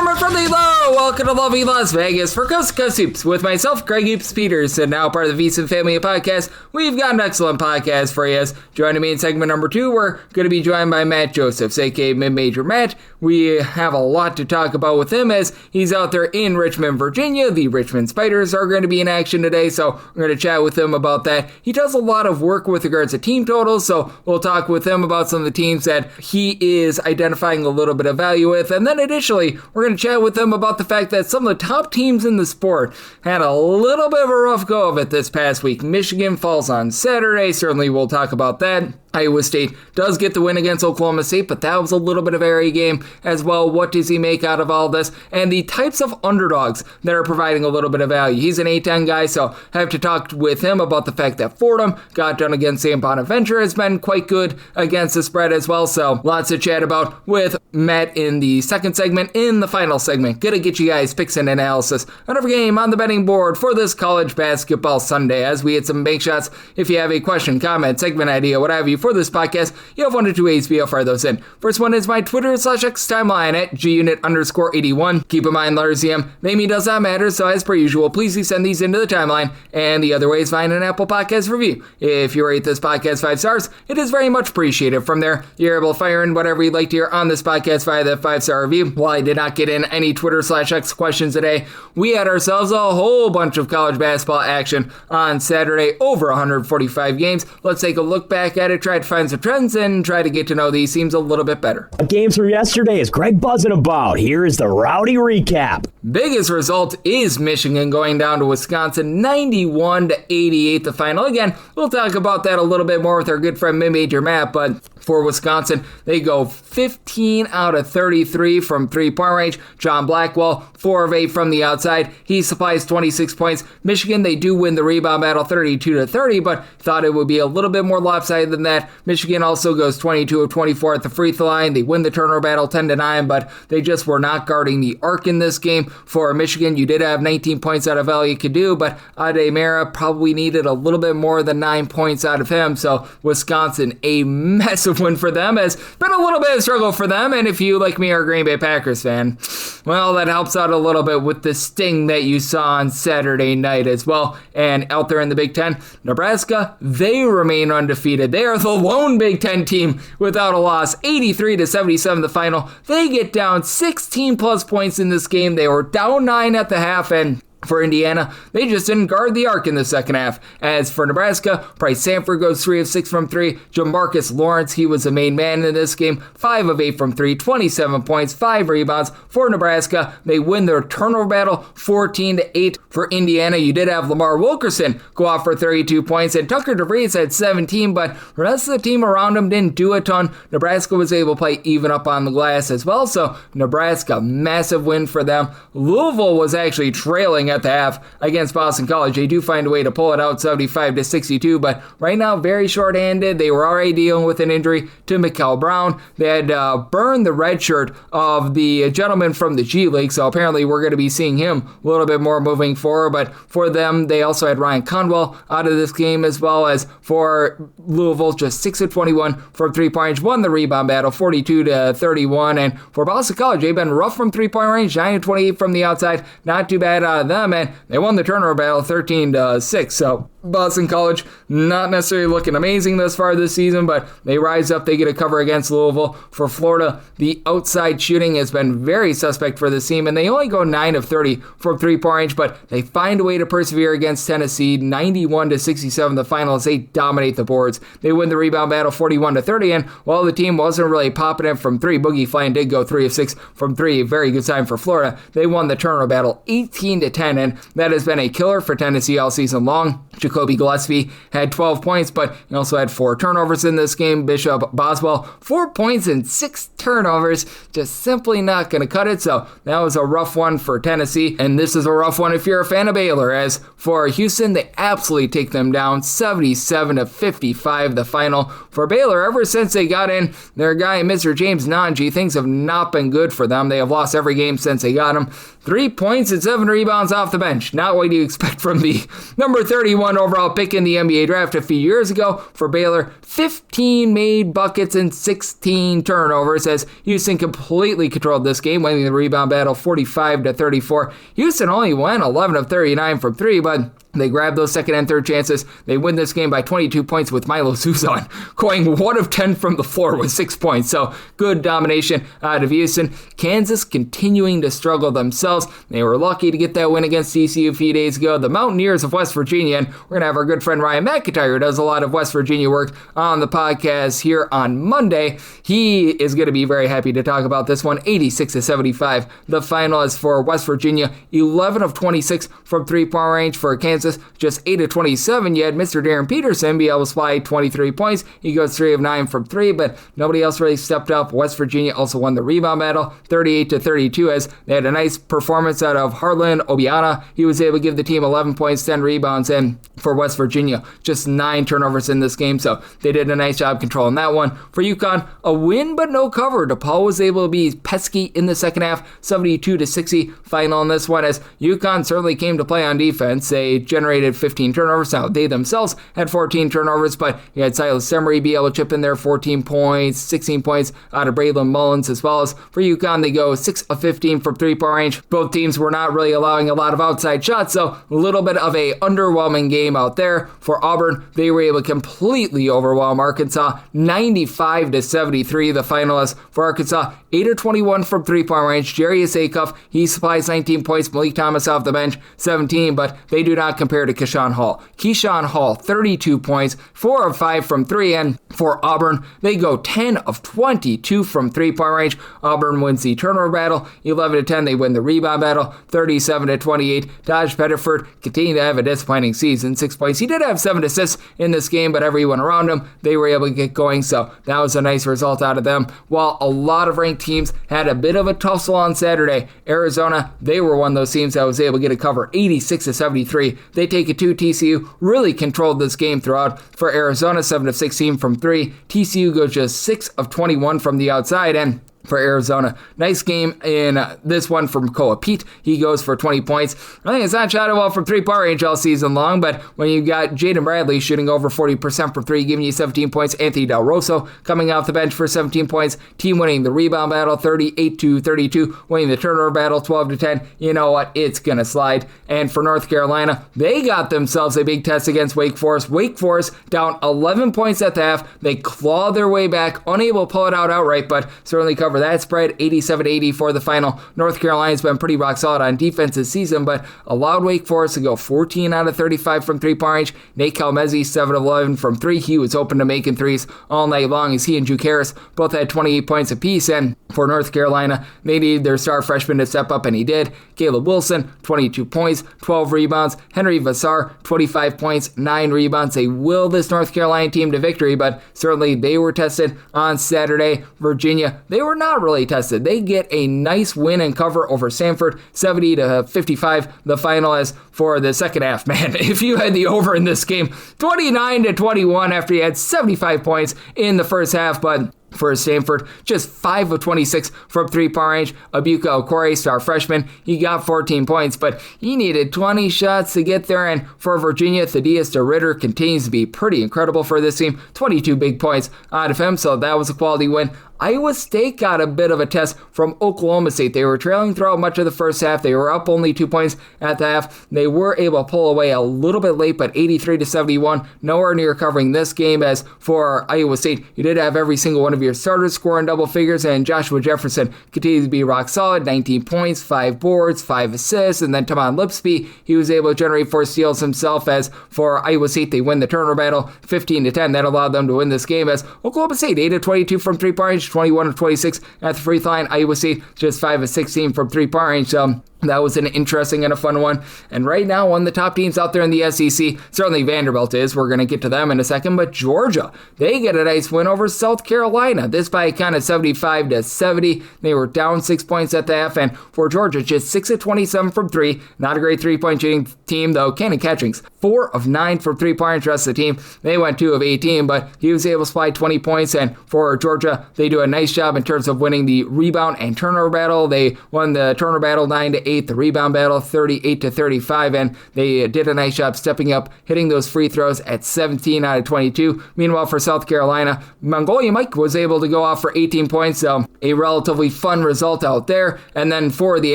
gentlemen, from the low, welcome to lovely Las Vegas for Coast to Coast Hoops with myself, Greg Hoops Peters, and now part of the VSiN family of podcasts. We've got an excellent podcast for you. Joining me in segment number 2, we're going to be joined by Matt Josephs, aka Mid-Major Matt. We have a lot to talk about with him as he's out there in Richmond, Virginia. The Richmond Spiders are going to be in action today, so we're going to chat with him about that. He does a lot of work with regards to team totals, so we'll talk with him about some of the teams that he is identifying a little bit of value with. And then additionally, we're going to chat with him about the fact that some of the top teams in the sport had a little bit of a rough go of it this past week. Michigan falls on Saturday. Certainly we'll talk about that. Iowa State does get the win against Oklahoma State, but that was a little bit of a airy game as well. What does he make out of all this? And the types of underdogs that are providing a little bit of value. He's an A10 guy, so I have to talk with him about the fact that Fordham got done against St. Bonaventure, has been quite good against the spread as well. So lots to chat about with Matt in the second segment. In the final segment, gonna get you guys picks and analysis on every game on the betting board for this college basketball Sunday as we hit some bank shots. If you have a question, comment, segment idea, what have you, for this podcast, you have one or two ways to fire those in. First one is my Twitter/X timeline at gunit_81. Keep in mind, letters EM, name does not matter, so as per usual, please send these into the timeline. And the other way is find an Apple Podcast review. If you rate this podcast 5 stars, it is very much appreciated. From there, you're able to fire in whatever you'd like to hear on this podcast via that 5-star review. While I did not get in any Twitter/X questions today, we had ourselves a whole bunch of college basketball action on Saturday, over 145 games. Let's take a look back at it, try to find some trends, and try to get to know these teams a little bit better. Games from yesterday is Greg buzzing about. Here is the rowdy recap. Biggest result is Michigan going down to Wisconsin, 91-88 the final. Again, we'll talk about that a little bit more with our good friend Mid-Major Matt, but for Wisconsin, they go 15 out of 33 from three-point range. John Blackwell, 4 of 8 from the outside. He supplies 26 points. Michigan, they do win the rebound battle 32-30, but thought it would be a little bit more lopsided than that. Michigan also goes 22 of 24 at the free throw line. They win the turnover battle 10-9, but they just were not guarding the arc in this game. For Michigan, you did have 19 points out of Elliot Kadu, but Ade Mara probably needed a little bit more than 9 points out of him. So Wisconsin, a massive win for them. Has been a little bit of a struggle for them, and if you, like me, are a Green Bay Packers fan, well, that helps out a little bit with the sting that you saw on Saturday night as well. And out there in the Big Ten, Nebraska, they remain undefeated. They are the lone Big Ten team without a loss, 83-77 the final. They get down 16 plus points in this game. They were down 9 at the half, and for Indiana, they just didn't guard the arc in the second half. As for Nebraska, Bryce Sanford goes 3 of 6 from 3. Jamarcus Lawrence, he was the main man in this game, 5 of 8 from 3, 27 points, 5 rebounds for Nebraska. They win their turnover battle 14-8 for Indiana. You did have Lamar Wilkerson go off for 32 points, and Tucker DeVries had 17, but the rest of the team around him didn't do a ton. Nebraska was able to play even up on the glass as well, so Nebraska, massive win for them. Louisville was actually trailing at the half against Boston College. They do find a way to pull it out 75-62, but right now very short-handed. They were already dealing with an injury to Mikal Brown. They had burned the red shirt of the gentleman from the G League, so apparently we're going to be seeing him a little bit more moving forward. But for them, they also had Ryan Conwell out of this game, as well as for Louisville, just 6 of 21 from three-point range, won the rebound battle 42-31. And for Boston College, they've been rough from three-point range, 9 of 28 from the outside, not too bad out of them. And they won the turnover battle 13-6. So Boston College not necessarily looking amazing thus far this season, but they rise up. They get a cover against Louisville. For Florida, the outside shooting has been very suspect for this team, and they only go 9 of 30 from three-point range, but they find a way to persevere against Tennessee, 91-67 the final as they dominate the boards. They win the rebound battle 41-30, and while the team wasn't really popping it from 3, Boogie Flan did go 3 of 6 from 3, a very good sign for Florida. They won the turnover battle 18-10, and that has been a killer for Tennessee all season long. Jacoby Gillespie had 12 points, but he also had 4 turnovers in this game. Bishop Boswell, 4 points and 6 turnovers, just simply not going to cut it. So that was a rough one for Tennessee, and this is a rough one if you're a fan of Baylor. As for Houston, they absolutely take them down 77-55 the final. for Baylor, ever since they got in their guy, Mr. James Nanji, things have not been good for them. They have lost every game since they got him. 3 points and 7 rebounds off the bench. Not what you expect from the number 31 overall pick in the NBA draft a few years ago. For Baylor, 15 made buckets and 16 turnovers as Houston completely controlled this game, winning the rebound battle 45-34. Houston only went 11 of 39 from 3, but they grabbed those second and third chances. They win this game by 22 points with Milo Suzon going 1 of 10 from the floor with 6 points. So good domination out of Houston. Kansas continuing to struggle themselves. They were lucky to get that win against TCU a few days ago. The Mountaineers of West Virginia, and we're going to have our good friend Ryan McIntyre, who does a lot of West Virginia work on the podcast here on Monday. He is going to be very happy to talk about this one. 86-75. The final is for West Virginia. 11 of 26 from three-point range for Kansas. Just 8 of 27. You had Mr. Darren Peterson be able to supply 23 points. He goes 3 of 9 from 3, but nobody else really stepped up. West Virginia also won the rebound battle 38-32 as they had a nice performance out of Harlan Obiana. He was able to give the team 11 points, 10 rebounds, and for West Virginia, just 9 turnovers in this game, so they did a nice job controlling that one. For UConn, a win but no cover. DePaul was able to be pesky in the second half, 72-60 final in this one, as UConn certainly came to play on defense. They generated 15 turnovers. Now, they themselves had 14 turnovers, but you had Silas Emery be able to chip in there 14 points, 16 points out of Braylon Mullins, as well as for UConn, they go 6 of 15 from three-point range. Both teams were not really allowing a lot of outside shots, so a little bit of a underwhelming game out there. For Auburn, they were able to completely overwhelm Arkansas, 95-73, the finalists for Arkansas. 8 of 21 from three-point range. Jarius Acuff, he supplies 19 points. Malik Thomas off the bench, 17, but they do not compare to Keyshawn Hall. Keyshawn Hall, 32 points, 4 of 5 from 3, and for Auburn, they go 10 of 22 from three-point range. Auburn wins the turnover battle, 11-10. They win the rebound battle, 37-28. Taj Pettiford continued to have a disappointing season, 6 points. He did have 7 assists in this game, but everyone around him, they were able to get going, so that was a nice result out of them. While a lot of ranked teams had a bit of a tussle on Saturday, Arizona, they were one of those teams that was able to get a cover, 86-73. They take it to TCU, really controlled this game throughout. For Arizona, 7 of 16 from 3. TCU goes just 6 of 21 from the outside, and for Arizona, nice game in this one from Koa Pete. He goes for 20 points. I think it's not shot well from three-point range all season long, but when you got Jaden Bradley shooting over 40% from 3, giving you 17 points, Anthony Del Rosso coming off the bench for 17 points, team winning the rebound battle 38-32, winning the turnover battle 12-10. You know what? It's going to slide. And for North Carolina, they got themselves a big test against Wake Forest. Wake Forest down 11 points at the half. They claw their way back, unable to pull it out outright, but certainly cover that spread, 87-84 the final. North Carolina's been pretty rock solid on defense this season, but allowed Wake Forest to go 14 out of 35 from three-point range. Nate Calmezzi, 7 of 11 from 3. He was open to making threes all night long as he and Juke Harris both had 28 points apiece. And for North Carolina, they needed their star freshman to step up, and he did. Caleb Wilson, 22 points, 12 rebounds. Henry Vassar, 25 points, 9 rebounds. They will this North Carolina team to victory, but certainly they were tested on Saturday. Virginia, they were not really tested. They get a nice win and cover over Samford, 70-55, the final. As for the second half, man, if you had the over in this game, 29-21 after you had 75 points in the first half, but for Stanford, just 5 of 26 from three-point range. Abuka Okore, star freshman, he got 14 points, but he needed 20 shots to get there. And for Virginia, Thaddeus DeRitter continues to be pretty incredible for this team. 22 big points out of him, so that was a quality win. Iowa State got a bit of a test from Oklahoma State. They were trailing throughout much of the first half. They were up only 2 points at the half. They were able to pull away a little bit late, but 83-71, nowhere near covering this game. As for Iowa State, you did have every single one of your starters scoring double figures, and Joshua Jefferson continues to be rock solid, 19 points, 5 boards, 5 assists, and then Tamon Lipsby, he was able to generate 4 steals himself. As for Iowa State, they win the turnover battle 15-10. That allowed them to win this game, as Oklahoma State 8 of 22 from three-point range, 21 of 26 at the free throw line. Iowa State just 5 of 16 from three-point range. So That was an interesting and a fun one. And right now, one of the top teams out there in the SEC, certainly Vanderbilt is. We're going to get to them in a second. But Georgia, they get a nice win over South Carolina. This by a count of 75-70. They were down 6 points at the half. And for Georgia, just 6 of 27 from three. Not a great three-point shooting team, though. Cannon Catchings, 4 of 9 from three-pointers. The rest of the team, they went 2 of 18. But he was able to supply 20 points. And for Georgia, they do a nice job in terms of winning the rebound and turnover battle. They won the turnover battle 9-8. The rebound battle 38-35, and they did a nice job stepping up, hitting those free throws at 17 out of 22. Meanwhile, for South Carolina, Mongolia Mike was able to go off for 18 points, so a relatively fun result out there. And then for the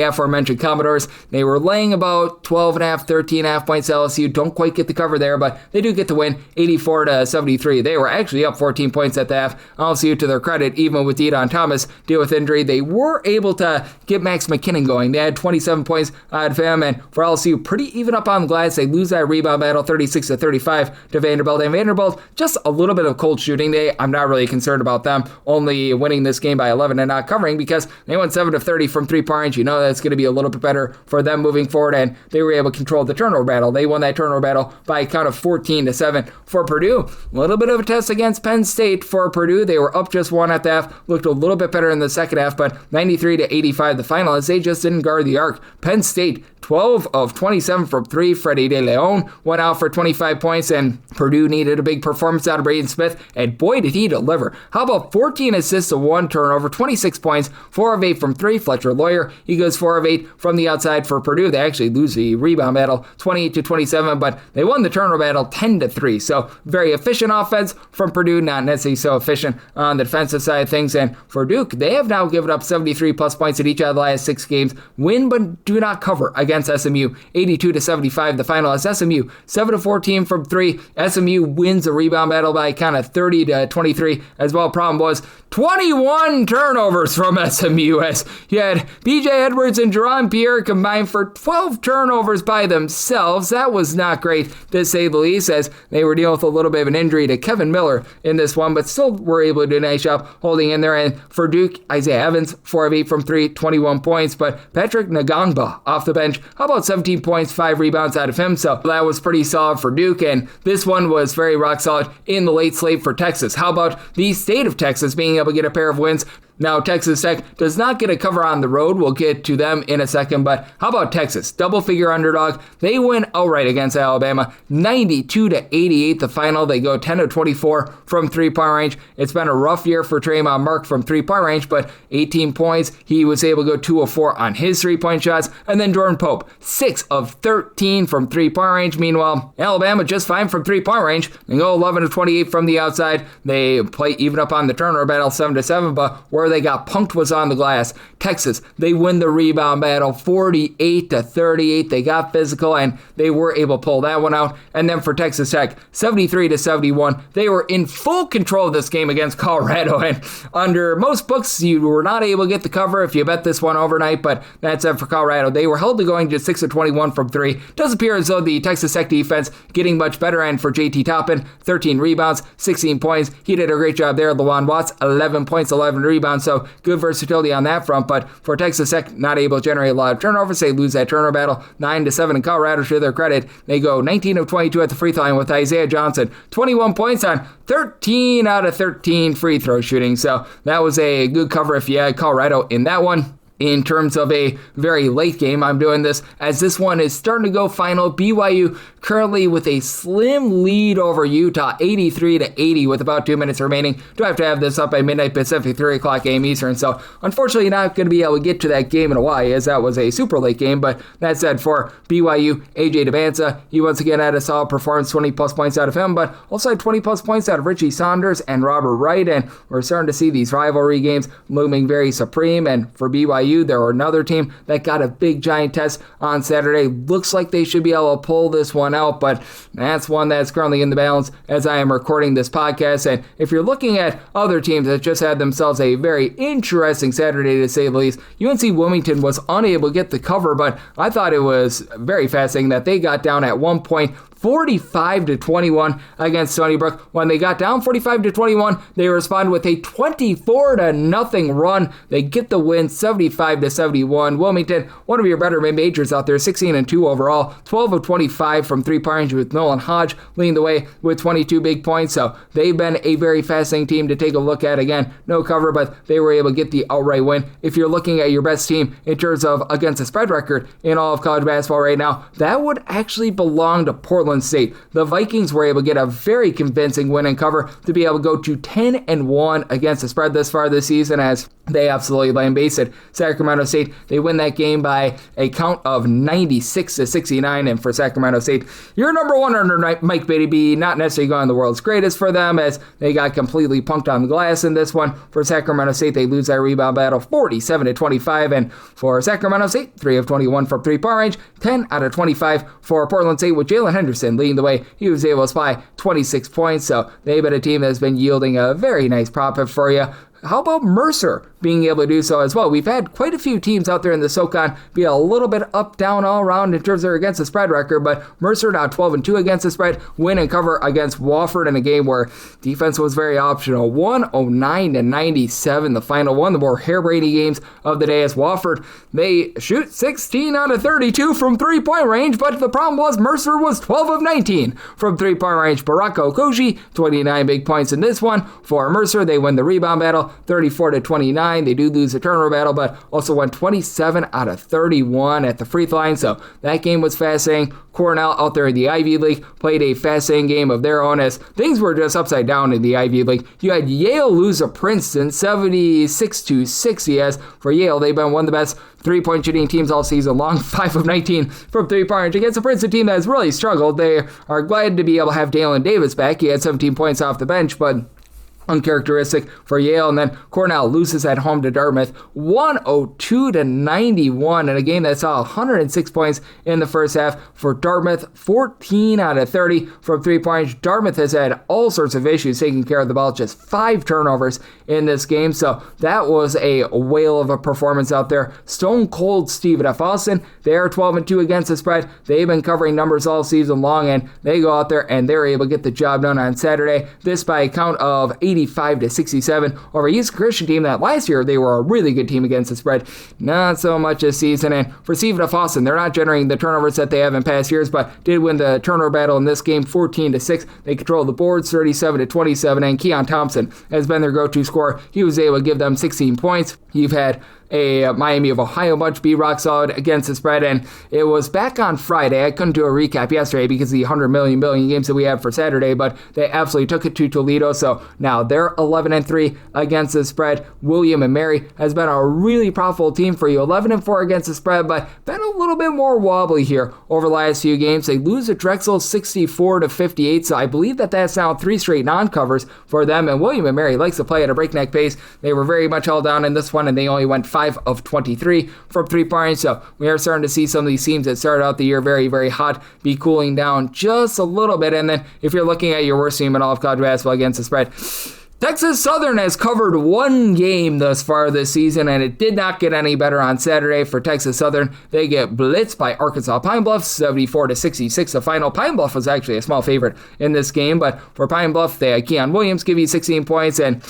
aforementioned Commodores, they were laying about 12.5, 13.5 points. LSU don't quite get the cover there, but they do get the win, 84-73. They were actually up 14 points at the half. LSU, to their credit, even with Edon Thomas deal with injury, they were able to get Max McKinnon going. They had 27 points out of him, and for LSU, pretty even up on the glass. They lose that rebound battle 36-35 to Vanderbilt, and Vanderbilt just a little bit of cold shooting. I'm not really concerned about them only winning this game by 11 and not covering, because they went 7 of 30 from three-point range. You know that's going to be a little bit better for them moving forward, and they were able to control the turnover battle. They won that turnover battle by a count of 14-7 for Purdue. A little bit of a test against Penn State for Purdue. They were up just 1 at the half, looked a little bit better in the second half, but 93-85 the final, as they just didn't guard the arc. Penn State, 12 of 27 from three. Freddie De Leon went out for 25 points, and Purdue needed a big performance out of Braden Smith, and boy did he deliver. How about 14 assists to 1 turnover, 26 points, 4 of 8 from three. Fletcher Lawyer, he goes 4 of 8 from the outside for Purdue. They actually lose the rebound battle 28-27, but they won the turnover battle 10-3. So very efficient offense from Purdue, not necessarily so efficient on the defensive side of things. And for Duke, they have now given up 73 plus points in each of the last 6 games. Win but do not cover against SMU, 82-75 the final, as SMU 7 of 14 from three. SMU wins the rebound battle by a count of 30-23 as well. Problem was 21 turnovers from SMU, as you had BJ Edwards and Jerron Pierre combined for 12 turnovers by themselves. That was not great, to say the least, as they were dealing with a little bit of an injury to Kevin Miller in this one, but still were able to do a nice job holding in there. And for Duke, Isaiah Evans, 4 of 8 from three, 21 points, but Patrick Ngangba off the bench, how about 17 points, 5 rebounds out of him? So that was pretty solid for Duke, and this one was very rock solid in the late slate for Texas. How about the state of Texas being able to get a pair of wins? Now, Texas Tech does not get a cover on the road. We'll get to them in a second, but how about Texas? Double-figure underdog. They win outright against Alabama, 92-88 the final. They go 10 of 24 from three-point range. It's been a rough year for Trayvon Mark from three-point range, but 18 points. He was able to go 2 of 4 on his three-point shots. And then Jordan Pope, 6 of 13 from three-point range. Meanwhile, Alabama just fine from three-point range. They go 11 of 28 from the outside. They play even up on the turnover battle, 7-7, but where they got punked was on the glass. Texas, they win the rebound battle 48-38. They got physical, and they were able to pull that one out. And then for Texas Tech, 73-71. They were in full control of this game against Colorado, and under most books, you were not able to get the cover if you bet this one overnight, but that's it for Colorado. They were held to going to 6 of 21 from three. Does appear as though the Texas Tech defense getting much better, and for JT Toppin, 13 rebounds, 16 points. He did a great job there. LaJuan Watts, 11 points, 11 rebounds. So good versatility on that front, but for Texas Tech, not able to generate a lot of turnovers. They lose that turnover battle 9-7 in Colorado. To their credit, they go 19 of 22 at the free throw line with Isaiah Johnson, 21 points on 13 out of 13 free throw shooting. So that was a good cover if you had Colorado in that one. In terms of a very late game, I'm doing this as this one is starting to go final. BYU currently with a slim lead over Utah, 83-80 with about 2 minutes remaining. Do have to have this up by midnight Pacific, 3 o'clock a.m. Eastern. So unfortunately not going to be able to get to that game in Hawaii, as that was a super late game. But that said, for BYU, AJ Devanza, he once again had a solid performance, 20 plus points out of him, but also had 20 plus points out of Richie Saunders and Robert Wright. And we're starting to see these rivalry games looming very supreme. And for BYU, there were another team that got a big giant test on Saturday. Looks like they should be able to pull this one out, but that's one that's currently in the balance as I am recording this podcast. And if you're looking at other teams that just had themselves a very interesting Saturday, to say the least, UNC Wilmington was unable to get the cover, but I thought it was very fascinating that they got down at one point 45-21 against Stony Brook. When they got down 45-21, they respond with a 24-0 run. They get the win 75-71. Wilmington, one of your better mid-majors out there, 16-2 overall, 12 of 25 from three-point range with Nolan Hodge leading the way with 22 big points. So they've been a very fascinating team to take a look at. Again, no cover, but they were able to get the outright win. If you're looking at your best team in terms of against the spread record in all of college basketball right now, that would actually belong to Portland State. The Vikings were able to get a very convincing win and cover to be able to go to 10-1 against the spread this far this season, as they absolutely lambasted Sacramento State. They win that game by a count of 96-69, and for Sacramento State, your number one under Mike Beatty, not necessarily going the world's greatest for them, as they got completely punked on the glass in this one. For Sacramento State, they lose that rebound battle 47-25, and for Sacramento State, 3 of 21 from three-point range, 10 out of 25 for Portland State, with Jalen Henderson leading the way. He was able to spy 26 points, so they've been a team that's been yielding a very nice profit for you. How about Mercer being able to do so as well? We've had quite a few teams out there in the SoCon be a little bit up, down, all around in terms of their against the spread record, but Mercer now 12-2 against the spread, win and cover against Wofford in a game where defense was very optional. 109-97, the final one, the more hair-brainy games of the day, as Wofford, they shoot 16 out of 32 from three-point range, but the problem was Mercer was 12 of 19 from three-point range. Barako Koji, 29 big points in this one. For Mercer, they win the rebound battle 34-29. They do lose the turnover battle, but also won 27 out of 31 at the free throw line. So that game was fascinating. Cornell out there in the Ivy League played a fascinating game of their own, as things were just upside down in the Ivy League. You had Yale lose to Princeton 76-60, as for Yale, they've been one of the best three-point shooting teams all season long, 5 of 19 from three-point range against a Princeton team that has really struggled. They are glad to be able to have Dalen Davis back. He had 17 points off the bench, but uncharacteristic for Yale. And then Cornell loses at home to Dartmouth 102-91 in a game that saw 106 points in the first half. For Dartmouth, 14 out of 30 from three-point range. Dartmouth has had all sorts of issues taking care of the ball, just 5 turnovers in this game, so that was a whale of a performance out there. Stone Cold Stephen F. Austin, they are 12-2 against the spread. They've been covering numbers all season long, and they go out there and they're able to get the job done on Saturday. This by a count of 85-67 over a East Christian team that last year they were a really good team against the spread. Not so much this season. And for Stephen F. Austin, they're not generating the turnovers that they have in past years, but did win the turnover battle in this game 14-6. They control the boards 37-27, and Keon Thompson has been their go-to scorer. He was able to give them 16 points. You've had a Miami of Ohio bunch be rock solid against the spread, and it was back on Friday. I couldn't do a recap yesterday because of the 100 million games that we have for Saturday, but they absolutely took it to Toledo, so now they're 11-3 against the spread. William and Mary has been a really profitable team for you, 11-4 against the spread, but been a little bit more wobbly here over the last few games. They lose to Drexel 64-58, so I believe that that's now 3 straight non-covers for them, and William and Mary likes to play at a breakneck pace. They were very much held down in this one, and they only went 5 of 23 from three-point range. So we are starting to see some of these teams that started out the year very, very hot be cooling down just a little bit. And then if you're looking at your worst team in all of college basketball against the spread, Texas Southern has covered one game thus far this season, and it did not get any better on Saturday for Texas Southern. They get blitzed by Arkansas Pine Bluff, 74-66. The final, Pine Bluff was actually a small favorite in this game, but for Pine Bluff, they had Keon Williams give you 16 points, and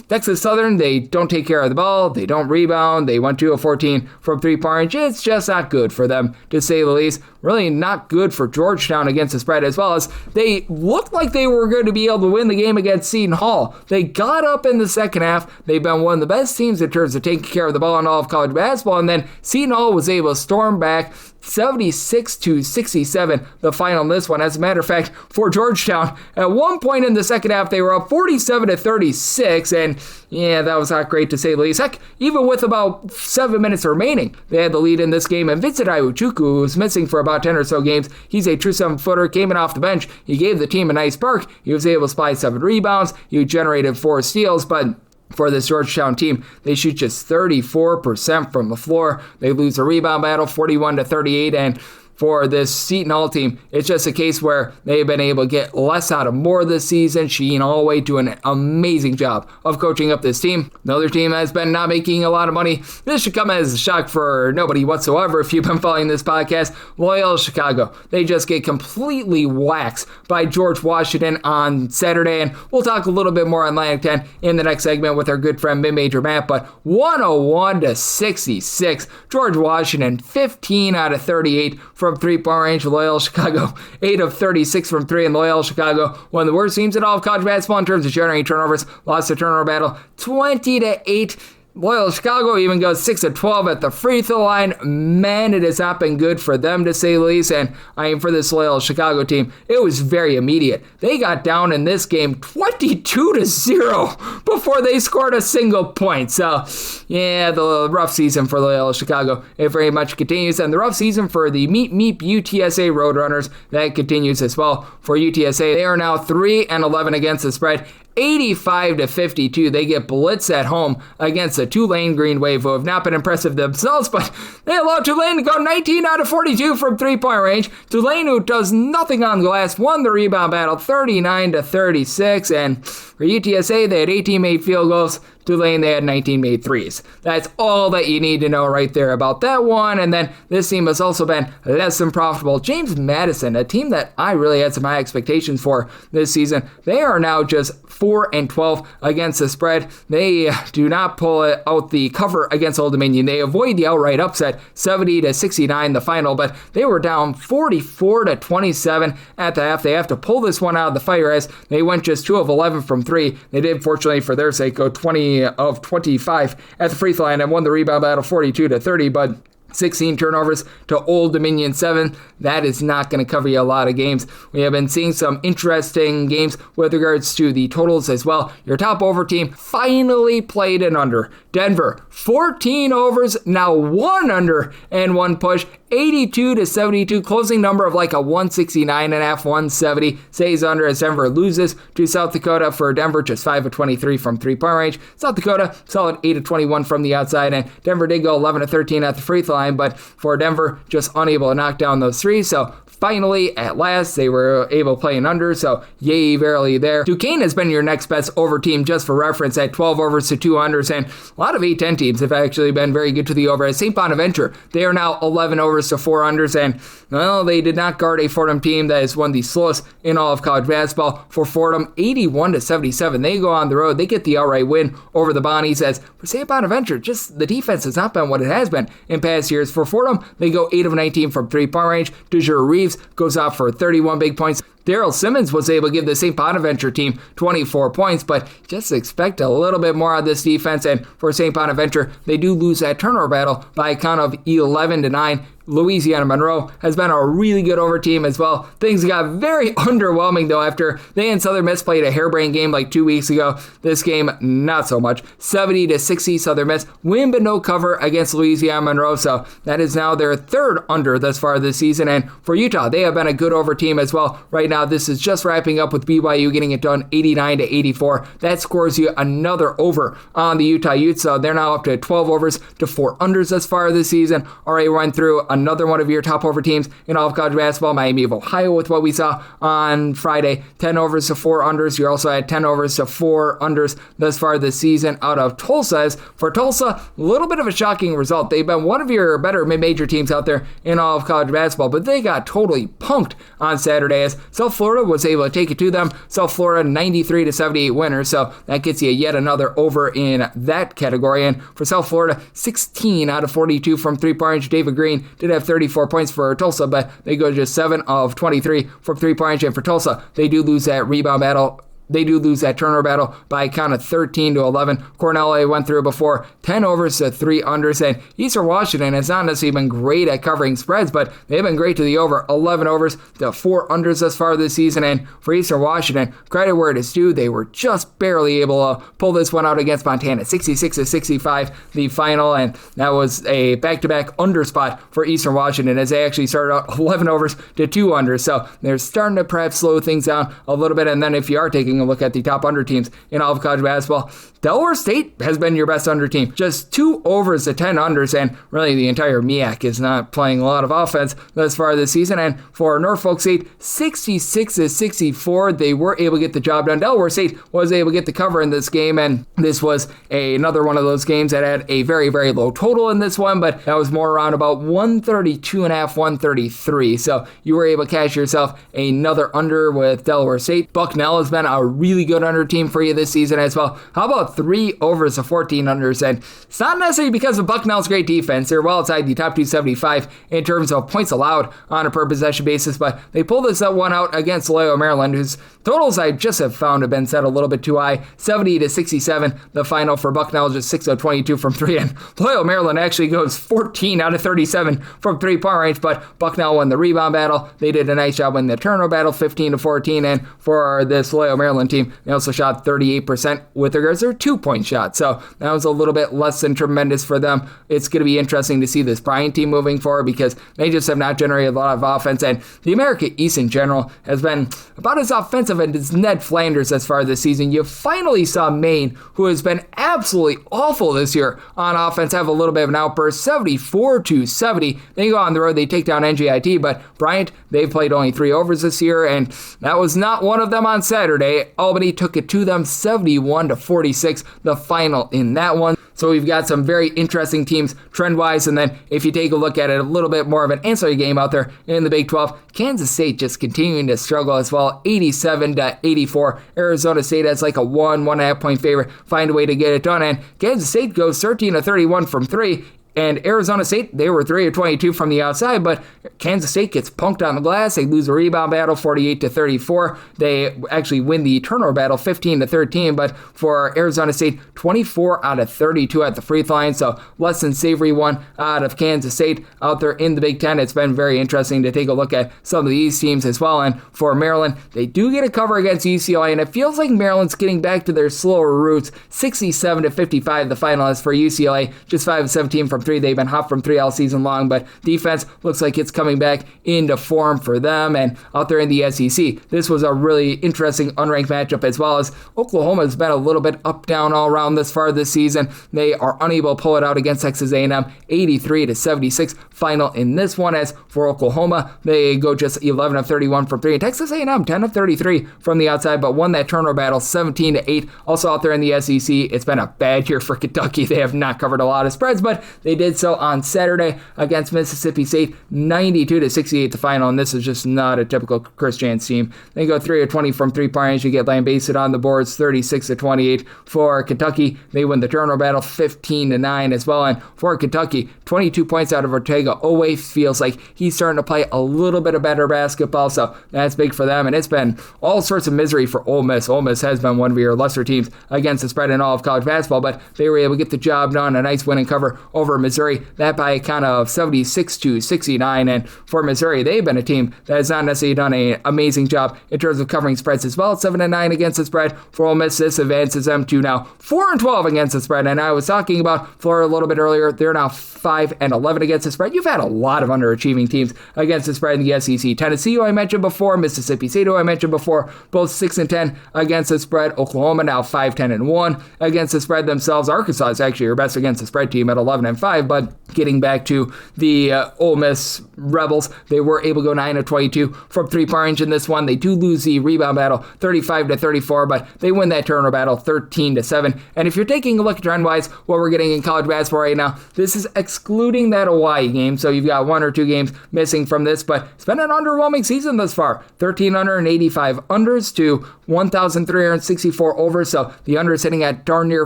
Texas Southern, they don't take care of the ball, they don't rebound, they went 2 of 14 from three-point range. It's just not good for them, to say the least. Really not good for Georgetown against the spread, as well as they looked like they were going to be able to win the game against Seton Hall. They got up in the second half. They've been one of the best teams in terms of taking care of the ball in all of college basketball, and then Seton Hall was able to storm back 76-67, the final in this one. As a matter of fact, for Georgetown, at one point in the second half, they were up 47-36, and yeah, that was not great to say the least. Heck, even with about 7 minutes remaining, they had the lead in this game, and Vincent Iwuchukwu, who was missing for about 10 or so games, he's a true 7-footer, came in off the bench, he gave the team a nice spark, he was able to spy 7 rebounds, he generated 4 steals, but for this Georgetown team, they shoot just 34% from the floor. They lose a rebound battle, 41-38, and for this Seton Hall team. It's just a case where they've been able to get less out of more this season. Sheen Holloway doing an amazing job of coaching up this team. Another team has been not making a lot of money. This should come as a shock for nobody whatsoever if you've been following this podcast. Loyola Chicago. They just get completely waxed by George Washington on Saturday, and we'll talk a little bit more on Atlantic 10 in the next segment with our good friend Mid-Major Matt, but 101-66. George Washington, 15 out of 38 from three-point range. Loyola Chicago, 8 of 36 from three, and Loyola Chicago, one of the worst teams in all of college basketball in terms of generating turnovers, lost the turnover battle 20-8. Loyola Chicago even goes 6 of 12 at the free throw line. Man, it has not been good for them, to say the least. And for this Loyola Chicago team, it was very immediate. They got down in this game 22-0 before they scored a single point. So, yeah, the rough season for Loyola Chicago, it very much continues. And the rough season for the Meep UTSA Roadrunners, that continues as well. For UTSA, they are now 3-11 against the spread. 85-52. They get blitzed at home against the Tulane Green Wave, who have not been impressive themselves, but they allow Tulane to go 19 out of 42 from three-point range. Tulane, who does nothing on the glass, won the rebound battle 39-36, and for UTSA, they had 18 made field goals. Tulane, they had 19 made threes. That's all that you need to know right there about that one. And then this team has also been less than profitable. James Madison, a team that I really had some high expectations for this season, they are now just 4-12 against the spread. They do not pull out the cover against Old Dominion. They avoid the outright upset, 70-69 the final, but they were down 44-27 at the half. They have to pull this one out of the fire as they went just 2 of 11 from three. They did, fortunately for their sake, go 20 of 25 at the free throw line and won the rebound battle 42-30, but 16 turnovers to Old Dominion 7. That is not going to cover you a lot of games. We have been seeing some interesting games with regards to the totals as well. Your top over team finally played an under. Denver, 14 overs, now 1 under and 1 push. 82-72, closing number of like a 169.5, 170. Stays under as Denver loses to South Dakota. For Denver, just 5 of 23 from three-point range. South Dakota, solid 8 of 21 from the outside, and Denver did go 11 of 13 at the free throw line, but for Denver, just unable to knock down those threes. So finally, at last, they were able to play an under, so yay, verily there. Duquesne has been your next best over team, just for reference, at 12 overs to 2 unders, and a lot of A-10 teams have actually been very good to the over. At St. Bonaventure, they are now 11 overs to 4 unders, and, well, they did not guard a Fordham team that is one of the slowest in all of college basketball. For Fordham, 81-77. They go on the road. They get the outright win over the Bonnies, as for St. Bonaventure, just the defense has not been what it has been in past years. For Fordham, they go 8 of 19 from three-point range. DeJure Reeves goes off for 31 big points. Daryl Simmons was able to give the St. Bonaventure team 24 points, but just expect a little bit more on this defense. And for St. Bonaventure, they do lose that turnover battle by a count of 11-9. Louisiana Monroe has been a really good over team as well. Things got very underwhelming, though, after they and Southern Miss played a harebrained game like 2 weeks ago. This game, not so much. 70-60 Southern Miss. Win but no cover against Louisiana Monroe, so that is now their third under thus far this season. And for Utah, they have been a good over team as well. Right now, this is just wrapping up with BYU getting it done 89-84. That scores you another over on the Utah Utes, so they're now up to 12 overs to 4 unders thus far this season. Already went through another one of your top over teams in all of college basketball, Miami of Ohio, with what we saw on Friday. 10 overs to 4 unders. You also had 10 overs to 4 unders thus far this season out of Tulsa. As for Tulsa, a little bit of a shocking result. They've been one of your better mid-major teams out there in all of college basketball, but they got totally punked on Saturday as South Florida was able to take it to them. South Florida, 93-78 winners, so that gets you yet another over in that category. And for South Florida, 16 out of 42 from three-point range. David Green did have 34 points for Tulsa, but they go just 7 of 23 from three-point range. And for Tulsa, they do lose that rebound battle. They do lose that turnover battle by a count of 13-11. Cornell went through before 10 overs to 3 unders, and Eastern Washington has not necessarily been great at covering spreads, but they've been great to the over. 11 overs to 4 unders thus far this season, and for Eastern Washington, credit where it is due, they were just barely able to pull this one out against Montana. 66-65 the final, and that was a back-to-back under spot for Eastern Washington as they actually started out 11 overs to 2 unders, so they're starting to perhaps slow things down a little bit. And then if you are taking a look at the top under teams in all of college basketball, Delaware State has been your best under team. Just 2 overs to 10 unders, and really the entire MEAC is not playing a lot of offense thus far this season. And for Norfolk State, 66-64, they were able to get the job done. Delaware State was able to get the cover in this game, and this was another one of those games that had a very, very low total in this one, but that was more around about 132.5, 133. So you were able to cash yourself another under with Delaware State. Bucknell has been a really good under team for you this season as well. How about 3 overs of 14 unders? And it's not necessarily because of Bucknell's great defense. They're well outside the top 275 in terms of points allowed on a per possession basis, but they pulled this one out against Loyola Maryland, whose totals I just have found have been set a little bit too high. 70-67, the final for Bucknell, just 6 of 22 from 3. And Loyola Maryland actually goes 14 out of 37 from 3-point range, but Bucknell won the rebound battle. They did a nice job winning the turnover battle, 15-14. And for this Loyola Maryland team, they also shot 38% with regards to their 2-point shot. So that was a little bit less than tremendous for them. It's going to be interesting to see this Bryant team moving forward because they just have not generated a lot of offense. And the America East in general has been about as offensive as Ned Flanders as far this season. You finally saw Maine, who has been absolutely awful this year on offense, have a little bit of an outburst, 74-70. They go on the road, they take down NJIT, but Bryant, they've played only 3 overs this year, and that was not one of them on Saturday. Albany took it to them 71-46, the final in that one. So we've got some very interesting teams trend-wise, and then if you take a look at it, a little bit more of an ancillary game out there in the Big 12, Kansas State just continuing to struggle as well, 87-84. Arizona State has like a 1.5 point favorite, find a way to get it done, and Kansas State goes 13-31 from 3. And Arizona State, they were 3 of 22 from the outside, but Kansas State gets punked on the glass. They lose a rebound battle, 48-34. They actually win the turnover battle, 15-13. But for Arizona State, 24 out of 32 at the free throw line. So less than savory one out of Kansas State out there in the Big Ten. It's been very interesting to take a look at some of these teams as well. And for Maryland, they do get a cover against UCLA, and it feels like Maryland's getting back to their slower roots. 67-55, the final is for UCLA. Just 5 of 17 from 3. They've been hot from 3 all season long, but defense looks like it's coming back into form for them. And out there in the SEC, this was a really interesting unranked matchup, as well as Oklahoma has been a little bit up down all around this far this season. They are unable to pull it out against Texas A&M, 83-76 final in this one. As for Oklahoma, they go just 11 of 31 from 3, and Texas A&M 10 of 33 from the outside, but won that turnover battle 17-8. Also out there in the SEC, it's been a bad year for Kentucky. They have not covered a lot of spreads, but they did so on Saturday against Mississippi State, 92-68 the final, and this is just not a typical Chris Jans team. They go 3 of 20 from 3-point range. You get lambasted on the boards, 36-28 for Kentucky. They win the turnover battle, 15-9 as well, and for Kentucky, 22 points out of Ortega. Oweh feels like he's starting to play a little bit of better basketball, so that's big for them, and it's been all sorts of misery for Ole Miss. Ole Miss has been one of your lesser teams against the spread in all of college basketball, but they were able to get the job done, a nice win and cover over Missouri, that by a count of 76-69. And for Missouri, they've been a team that has not necessarily done an amazing job in terms of covering spreads as well. 7-9 against the spread. For Ole Miss, this advances them to now 4-12 against the spread. And I was talking about Florida a little bit earlier. They're now 5-11 against the spread. You've had a lot of underachieving teams against the spread in the SEC. Tennessee, who I mentioned before, Mississippi State, who I mentioned before, both 6-10 against the spread. Oklahoma now 5-10-1 against the spread themselves. Arkansas is actually your best against the spread team at 11-5, but getting back to the Ole Miss Rebels, they were able to go 9 of 22 from 3-point range in this one. They do lose the rebound battle 35-34, but they win that turnover battle 13-7. And if you're taking a look at trend-wise, what we're getting in college basketball right now, this is excluding that Hawaii game, so you've got 1 or 2 games missing from this, but it's been an underwhelming season thus far. 1,385 unders to 1,364 overs, so the under is sitting at darn near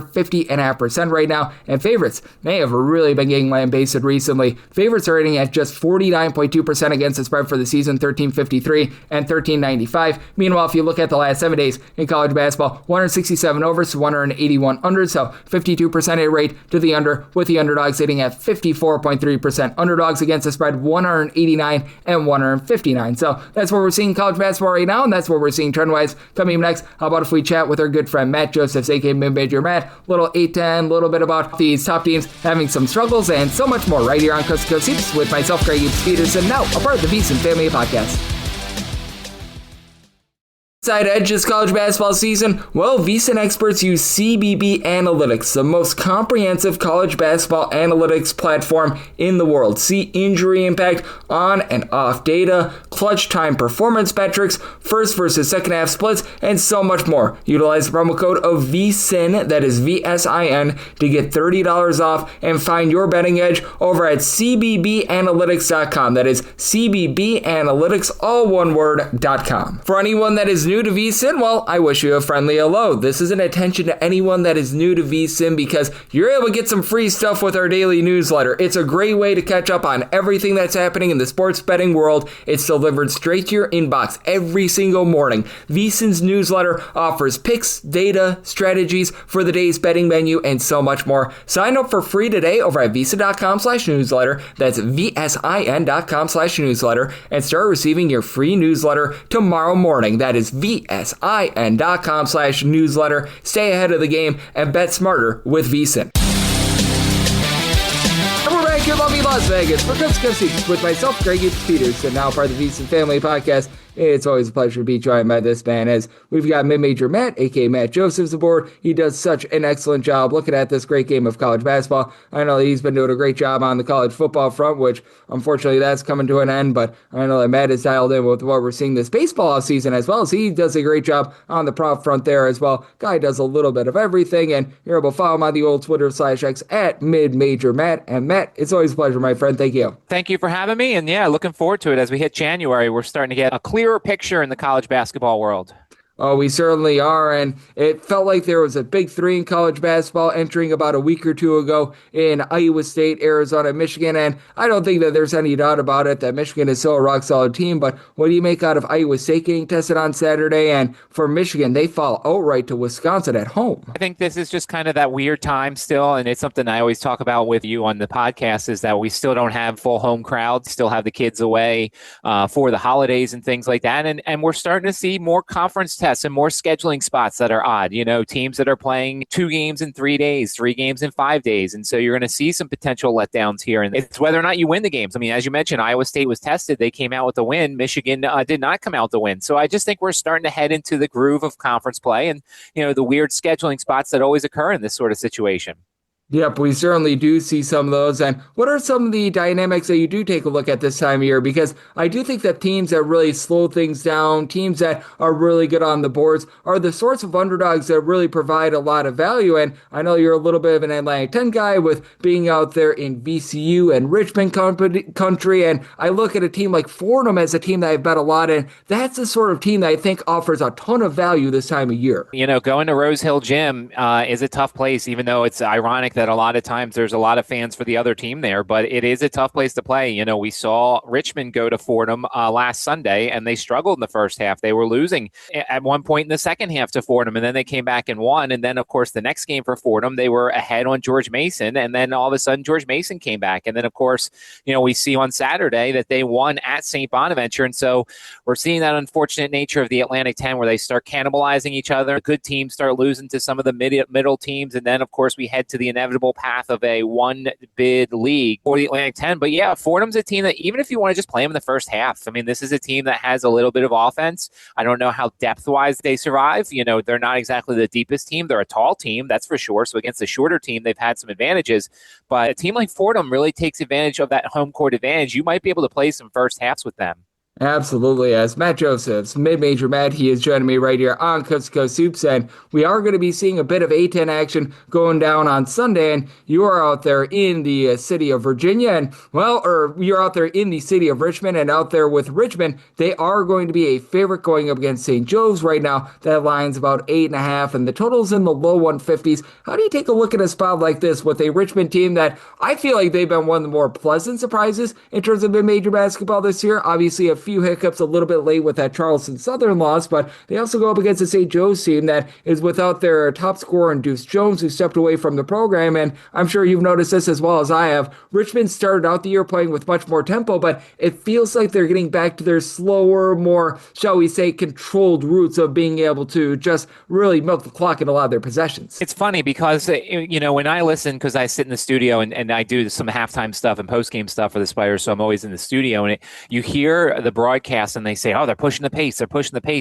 50.5% right now, and favorites, they have really been getting lambasted recently. Favorites are hitting at just 49.2% against the spread for the season, 13.53 and 13.95. Meanwhile, if you look at the last 7 days in college basketball, 167 overs to 181 unders, so 52% hit rate to the under, with the underdogs hitting at 54.3%. Underdogs against the spread, 189 and 159. So that's what we're seeing in college basketball right now, and that's what we're seeing trend-wise. Coming up next, how about if we chat with our good friend Matt Josephs, aka Mid-Major Matt, little 8-10, little bit about these top teams having some struggles, and so much more right here on Coast to Coast Hoops with myself, Greg Peterson, now a part of the VSiN Family Podcast. Side edge this college basketball season? Well, VSiN experts use CBB Analytics, the most comprehensive college basketball analytics platform in the world. See injury impact, on and off data, clutch time performance metrics, first versus second half splits, and so much more. Utilize the promo code of VSiN, that is VSIN, to get $30 off and find your betting edge over at cbbanalytics.com. That is cbbanalytics, all one word.com. For anyone that is new to VSiN, well, I wish you a friendly hello. This is an attention to anyone that is new to VSiN because you're able to get some free stuff with our daily newsletter. It's a great way to catch up on everything that's happening in the sports betting world. It's delivered straight to your inbox every single morning. VSiN's newsletter offers picks, data, strategies for the day's betting menu, and so much more. Sign up for free today over at VSiN.com/newsletter. That's VSIN.com/newsletter, and start receiving your free newsletter tomorrow morning. That is VSIN.com/newsletter. Stay ahead of the game and bet smarter with VSiN. And we're back here in lovely Las Vegas for Cubs Seats with myself, Greg Peterson, now part of the VSiN Family Podcast. It's always a pleasure to be joined by this man, as we've got Mid-Major Matt, a.k.a. Matt Josephs, aboard. He does such an excellent job looking at this great game of college basketball. I know that he's been doing a great job on the college football front, which unfortunately that's coming to an end, but I know that Matt is dialed in with what we're seeing this baseball season as well, as he does a great job on the prop front there as well. Guy does a little bit of everything, and you're able to follow him on the old Twitter/X at Mid-Major Matt. And Matt, it's always a pleasure, my friend. Thank you. Thank you for having me, and yeah, looking forward to it. As we hit January, we're starting to get a clearer picture in the college basketball world. Oh, we certainly are, and it felt like there was a big three in college basketball entering about a week or two ago in Iowa State, Arizona, Michigan, and I don't think that there's any doubt about it that Michigan is still a rock-solid team, but what do you make out of Iowa State getting tested on Saturday? And for Michigan, they fall outright to Wisconsin at home. I think this is just kind of that weird time still, and it's something I always talk about with you on the podcast, is that we still don't have full home crowds, still have the kids away for the holidays and things like that, and we're starting to see more conference tests and more scheduling spots that are odd, teams that are playing 2 games in 3 days, 3 games in 5 days. And so you're going to see some potential letdowns here. And it's whether or not you win the games. I mean, as you mentioned, Iowa State was tested. They came out with a win. Michigan did not come out with a win. So I just think we're starting to head into the groove of conference play and, the weird scheduling spots that always occur in this sort of situation. Yep, we certainly do see some of those. And what are some of the dynamics that you do take a look at this time of year? Because I do think that teams that really slow things down, teams that are really good on the boards, are the sorts of underdogs that really provide a lot of value. And I know you're a little bit of an Atlantic 10 guy with being out there in VCU and Richmond country. And I look at a team like Fordham as a team that I've bet a lot in. That's the sort of team that I think offers a ton of value this time of year. Going to Rose Hill Gym is a tough place, even though it's ironic that a lot of times there's a lot of fans for the other team there, but it is a tough place to play. We saw Richmond go to Fordham last Sunday, and they struggled in the first half. They were losing at one point in the second half to Fordham, and then they came back and won. And then, of course, the next game for Fordham, they were ahead on George Mason, and then all of a sudden George Mason came back. And then, of course, we see on Saturday that they won at St. Bonaventure. And so we're seeing that unfortunate nature of the Atlantic 10 where they start cannibalizing each other. Good teams start losing to some of the middle teams. And then, of course, we head to the inevitable path of a one-bid league for the Atlantic 10. But yeah, Fordham's a team that even if you want to just play them in the first half, I mean, this is a team that has a little bit of offense. I don't know how depth-wise they survive. They're not exactly the deepest team. They're a tall team, that's for sure. So against a shorter team, they've had some advantages. But a team like Fordham really takes advantage of that home court advantage. You might be able to play some first halves with them. Absolutely. As Matt Josephs, Mid-Major Matt, he is joining me right here on Coast to Coast Hoops, and we are going to be seeing a bit of A-10 action going down on Sunday, and you are out there in the city of Virginia, and you're out there in the city of Richmond, and out there with Richmond, they are going to be a favorite going up against St. Joe's right now. That line's about 8.5, and the total's in the low 150s. How do you take a look at a spot like this with a Richmond team that I feel like they've been one of the more pleasant surprises in terms of mid-major basketball this year? Obviously, a few hiccups a little bit late with that Charleston Southern loss, but they also go up against the St. Joe's team that is without their top scorer, Deuce Jones, who stepped away from the program. And I'm sure you've noticed this as well as I have. Richmond started out the year playing with much more tempo, but it feels like they're getting back to their slower, more, shall we say, controlled roots of being able to just really milk the clock in a lot of their possessions. It's funny because, when I listen, because I sit in the studio and I do some halftime stuff and post-game stuff for the Spiders, so I'm always in the studio, and you hear the broadcasts and they say, oh, they're pushing the pace.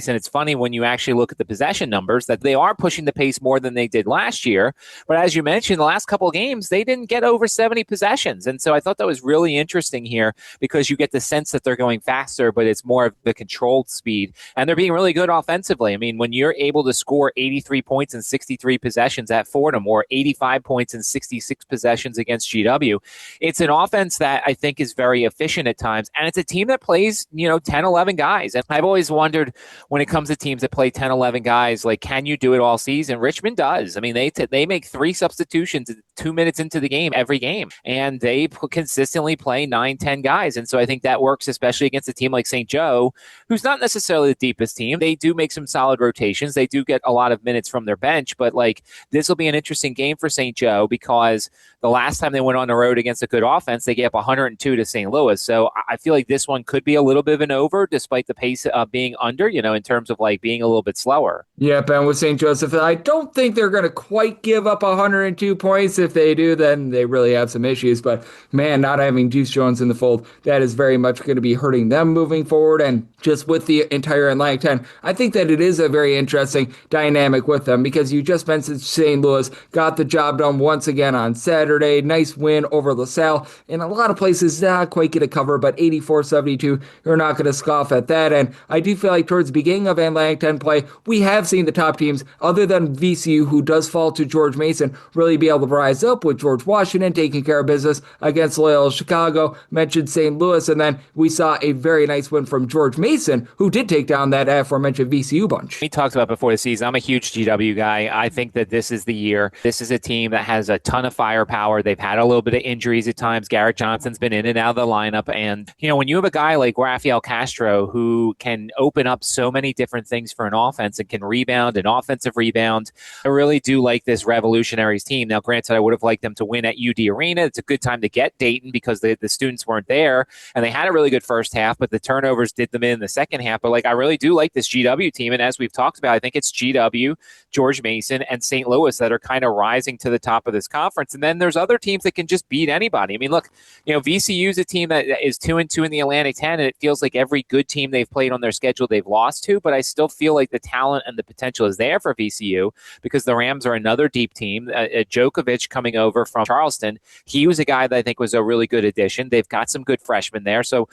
And it's funny when you actually look at the possession numbers that they are pushing the pace more than they did last year. But as you mentioned, the last couple of games, they didn't get over 70 possessions. And so I thought that was really interesting here because you get the sense that they're going faster, but it's more of the controlled speed. And they're being really good offensively. I mean, when you're able to score 83 points in 63 possessions at Fordham or 85 points in 66 possessions against GW, it's an offense that I think is very efficient at times. And it's a team that plays, 10, 11 guys. And I've always wondered when it comes to teams that play 10, 11 guys, like, can you do it all season? Richmond does. I mean, they make 3 substitutions 2 minutes into the game every game, and they consistently play 9, 10 guys. And so I think that works, especially against a team like St. Joe, who's not necessarily the deepest team. They do make some solid rotations. They do get a lot of minutes from their bench, but this will be an interesting game for St. Joe because the last time they went on the road against a good offense, they gave up 102 to St. Louis. So I feel like this one could be a little bit of an over despite the pace being under, in terms of being a little bit slower. Yeah, Ben, with St. Joseph, I don't think they're going to quite give up 102 points. If they do, then they really have some issues. But man, not having Juice Jones in the fold, that is very much going to be hurting them moving forward. And just with the entire Atlantic 10, I think that it is a very interesting dynamic with them because you just mentioned St. Louis got the job done once again on Saturday. Nice win over LaSalle. In a lot of places, not quite get a cover, but 84-72, you're not going to scoff at that. And I do feel like towards the beginning of Atlantic 10 play, we have seen the top teams, other than VCU, who does fall to George Mason, really be able to rise up with George Washington taking care of business against Loyola Chicago, mentioned St. Louis, and then we saw a very nice win from George Mason, who did take down that aforementioned VCU bunch. We talked about before the season, I'm a huge GW guy. I think that this is the year. This is a team that has a ton of firepower. They've had a little bit of injuries at times. Garrett Johnson's been in and out of the lineup. And, when you have a guy like Rafael Castro who can open up so many different things for an offense and can rebound, an offensive rebound, I really do like this Revolutionaries team. Now, granted, I would have liked them to win at UD Arena. It's a good time to get Dayton because the students weren't there. And they had a really good first half, but the turnovers did them in the second half. But I really do like this GW team. And as we've talked about, I think it's GW, George Mason, and St. Louis that are kind of rising to the top of this conference. And then there's other teams that can just beat anybody. I mean, look, VCU is a team that is 2-2 in the Atlantic 10, and it feels like every good team they've played on their schedule they've lost to. But I still feel like the talent and the potential is there for VCU because the Rams are another deep team. Djokovic coming over from Charleston, he was a guy that I think was a really good addition. They've got some good freshmen there. So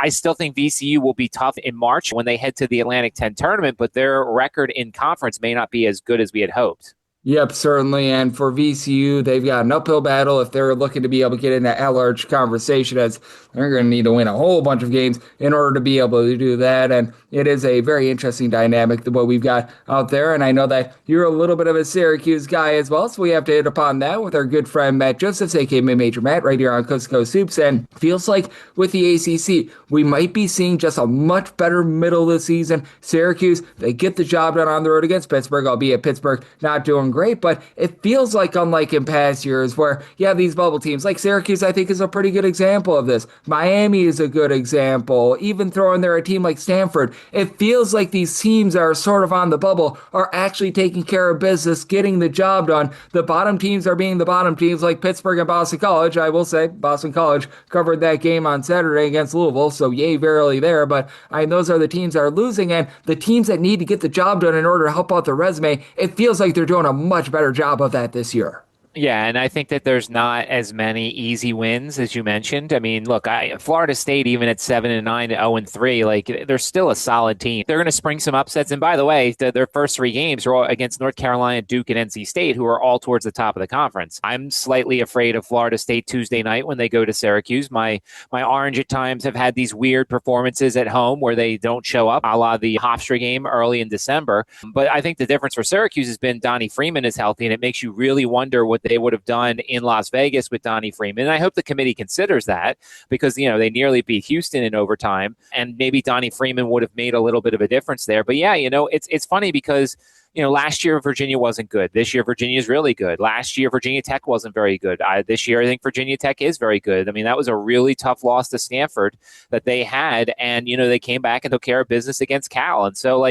I still think VCU will be tough in March when they head to the Atlantic 10 tournament, but their record in conference may not be as good as we had hoped. Yep, certainly. And for VCU, they've got an uphill battle if they're looking to be able to get in that at-large conversation, as they're going to need to win a whole bunch of games in order to be able to do that. And it is a very interesting dynamic, what we've got out there. And I know that you're a little bit of a Syracuse guy as well, so we have to hit upon that with our good friend Matt Josephs, aka Mid-Major Matt, right here on Coast to Coast Hoops. And feels like with the ACC, we might be seeing just a much better middle of the season. Syracuse, they get the job done on the road against Pittsburgh, albeit Pittsburgh not doing great, but it feels like, unlike in past years where you have these bubble teams, like Syracuse, I think is a pretty good example of this. Miami is a good example. Even throwing there a team like Stanford, it feels like these teams that are sort of on the bubble are actually taking care of business, getting the job done. The bottom teams are being the bottom teams like Pittsburgh and Boston College. I will say Boston College covered that game on Saturday against Louisville, so yay, verily there, but those are the teams that are losing, and the teams that need to get the job done in order to help out their resume, it feels like they're doing a much better job of that this year. Yeah, and I think that there's not as many easy wins as you mentioned. I mean, look, Florida State, even at 7-9, 0-3, they're still a solid team. They're going to spring some upsets. And by the way, their first 3 games are all against North Carolina, Duke, and NC State, who are all towards the top of the conference. I'm slightly afraid of Florida State Tuesday night when they go to Syracuse. My Orange at times have had these weird performances at home where they don't show up, a la the Hofstra game early in December. But I think the difference for Syracuse has been Donnie Freeman is healthy, and it makes you really wonder what they would have done in Las Vegas with Donnie Freeman. And I hope the committee considers that because, they nearly beat Houston in overtime, and maybe Donnie Freeman would have made a little bit of a difference there. But yeah, it's funny because last year Virginia wasn't good. This year Virginia is really good. Last year Virginia Tech wasn't very good. This year I think Virginia Tech is very good. I mean, that was a really tough loss to Stanford that they had, and they came back and took care of business against Cal. And so,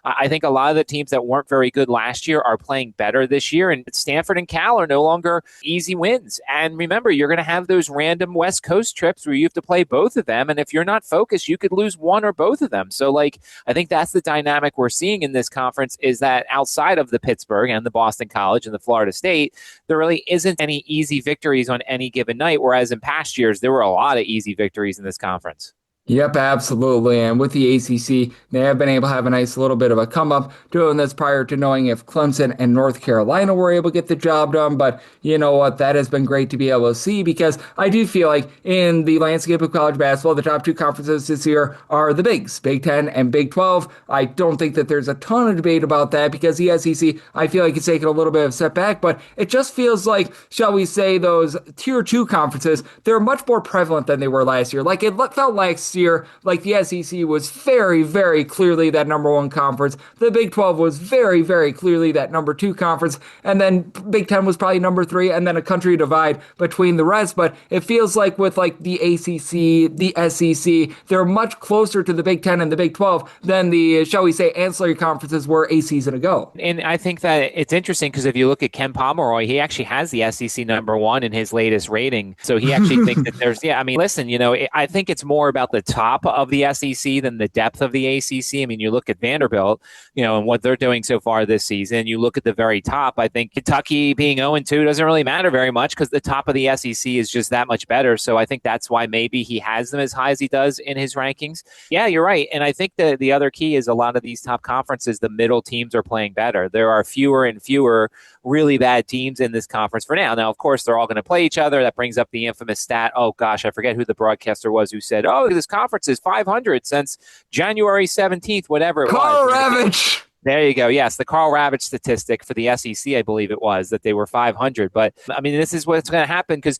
I think a lot of the teams that weren't very good last year are playing better this year, and Stanford and Cal are no longer easy wins. And remember, you're going to have those random West Coast trips where you have to play both of them, and if you're not focused, you could lose one or both of them. So, I think that's the dynamic we're seeing in this conference, is that outside of the Pittsburgh and the Boston College and the Florida State, there really isn't any easy victories on any given night, whereas in past years, there were a lot of easy victories in this conference. Yep, absolutely. And with the ACC, they have been able to have a nice little bit of a come up doing this prior to knowing if Clemson and North Carolina were able to get the job done. But you know what? That has been great to be able to see, because I do feel like in the landscape of college basketball, the top two conferences this year are the bigs, Big Ten and Big 12. I don't think that there's a ton of debate about that, because the SEC, I feel like it's taken a little bit of a step back, but it just feels like, shall we say, those tier two conferences, they're much more prevalent than they were last year. It felt like year, the SEC was very, very clearly that number one conference. The Big 12 was very, very clearly that number two conference. And then Big 10 was probably number three, and then a country divide between the rest. But it feels like with the ACC, the SEC, they're much closer to the Big 10 and the Big 12 than the, shall we say, ancillary conferences were a season ago. And I think that it's interesting, because if you look at Ken Pomeroy, he actually has the SEC number one in his latest rating. So he actually thinks that there's, listen, I think it's more about the top of the SEC than the depth of the ACC. I mean, you look at Vanderbilt, and what they're doing so far this season. You look at the very top. I think Kentucky being 0-2 doesn't really matter very much, because the top of the SEC is just that much better. So I think that's why maybe he has them as high as he does in his rankings. Yeah, you're right. And I think the other key is a lot of these top conferences, the middle teams are playing better. There are fewer and fewer really bad teams in this conference for now. Now, of course, they're all going to play each other. That brings up the infamous stat. Oh, gosh, I forget who the broadcaster was who said, this conference is 500 since January 17th, whatever it Carl was. Ravitch. There you go. Yes, the Carl Ravitch statistic for the SEC, I believe it was, that they were 500. But, this is what's going to happen, because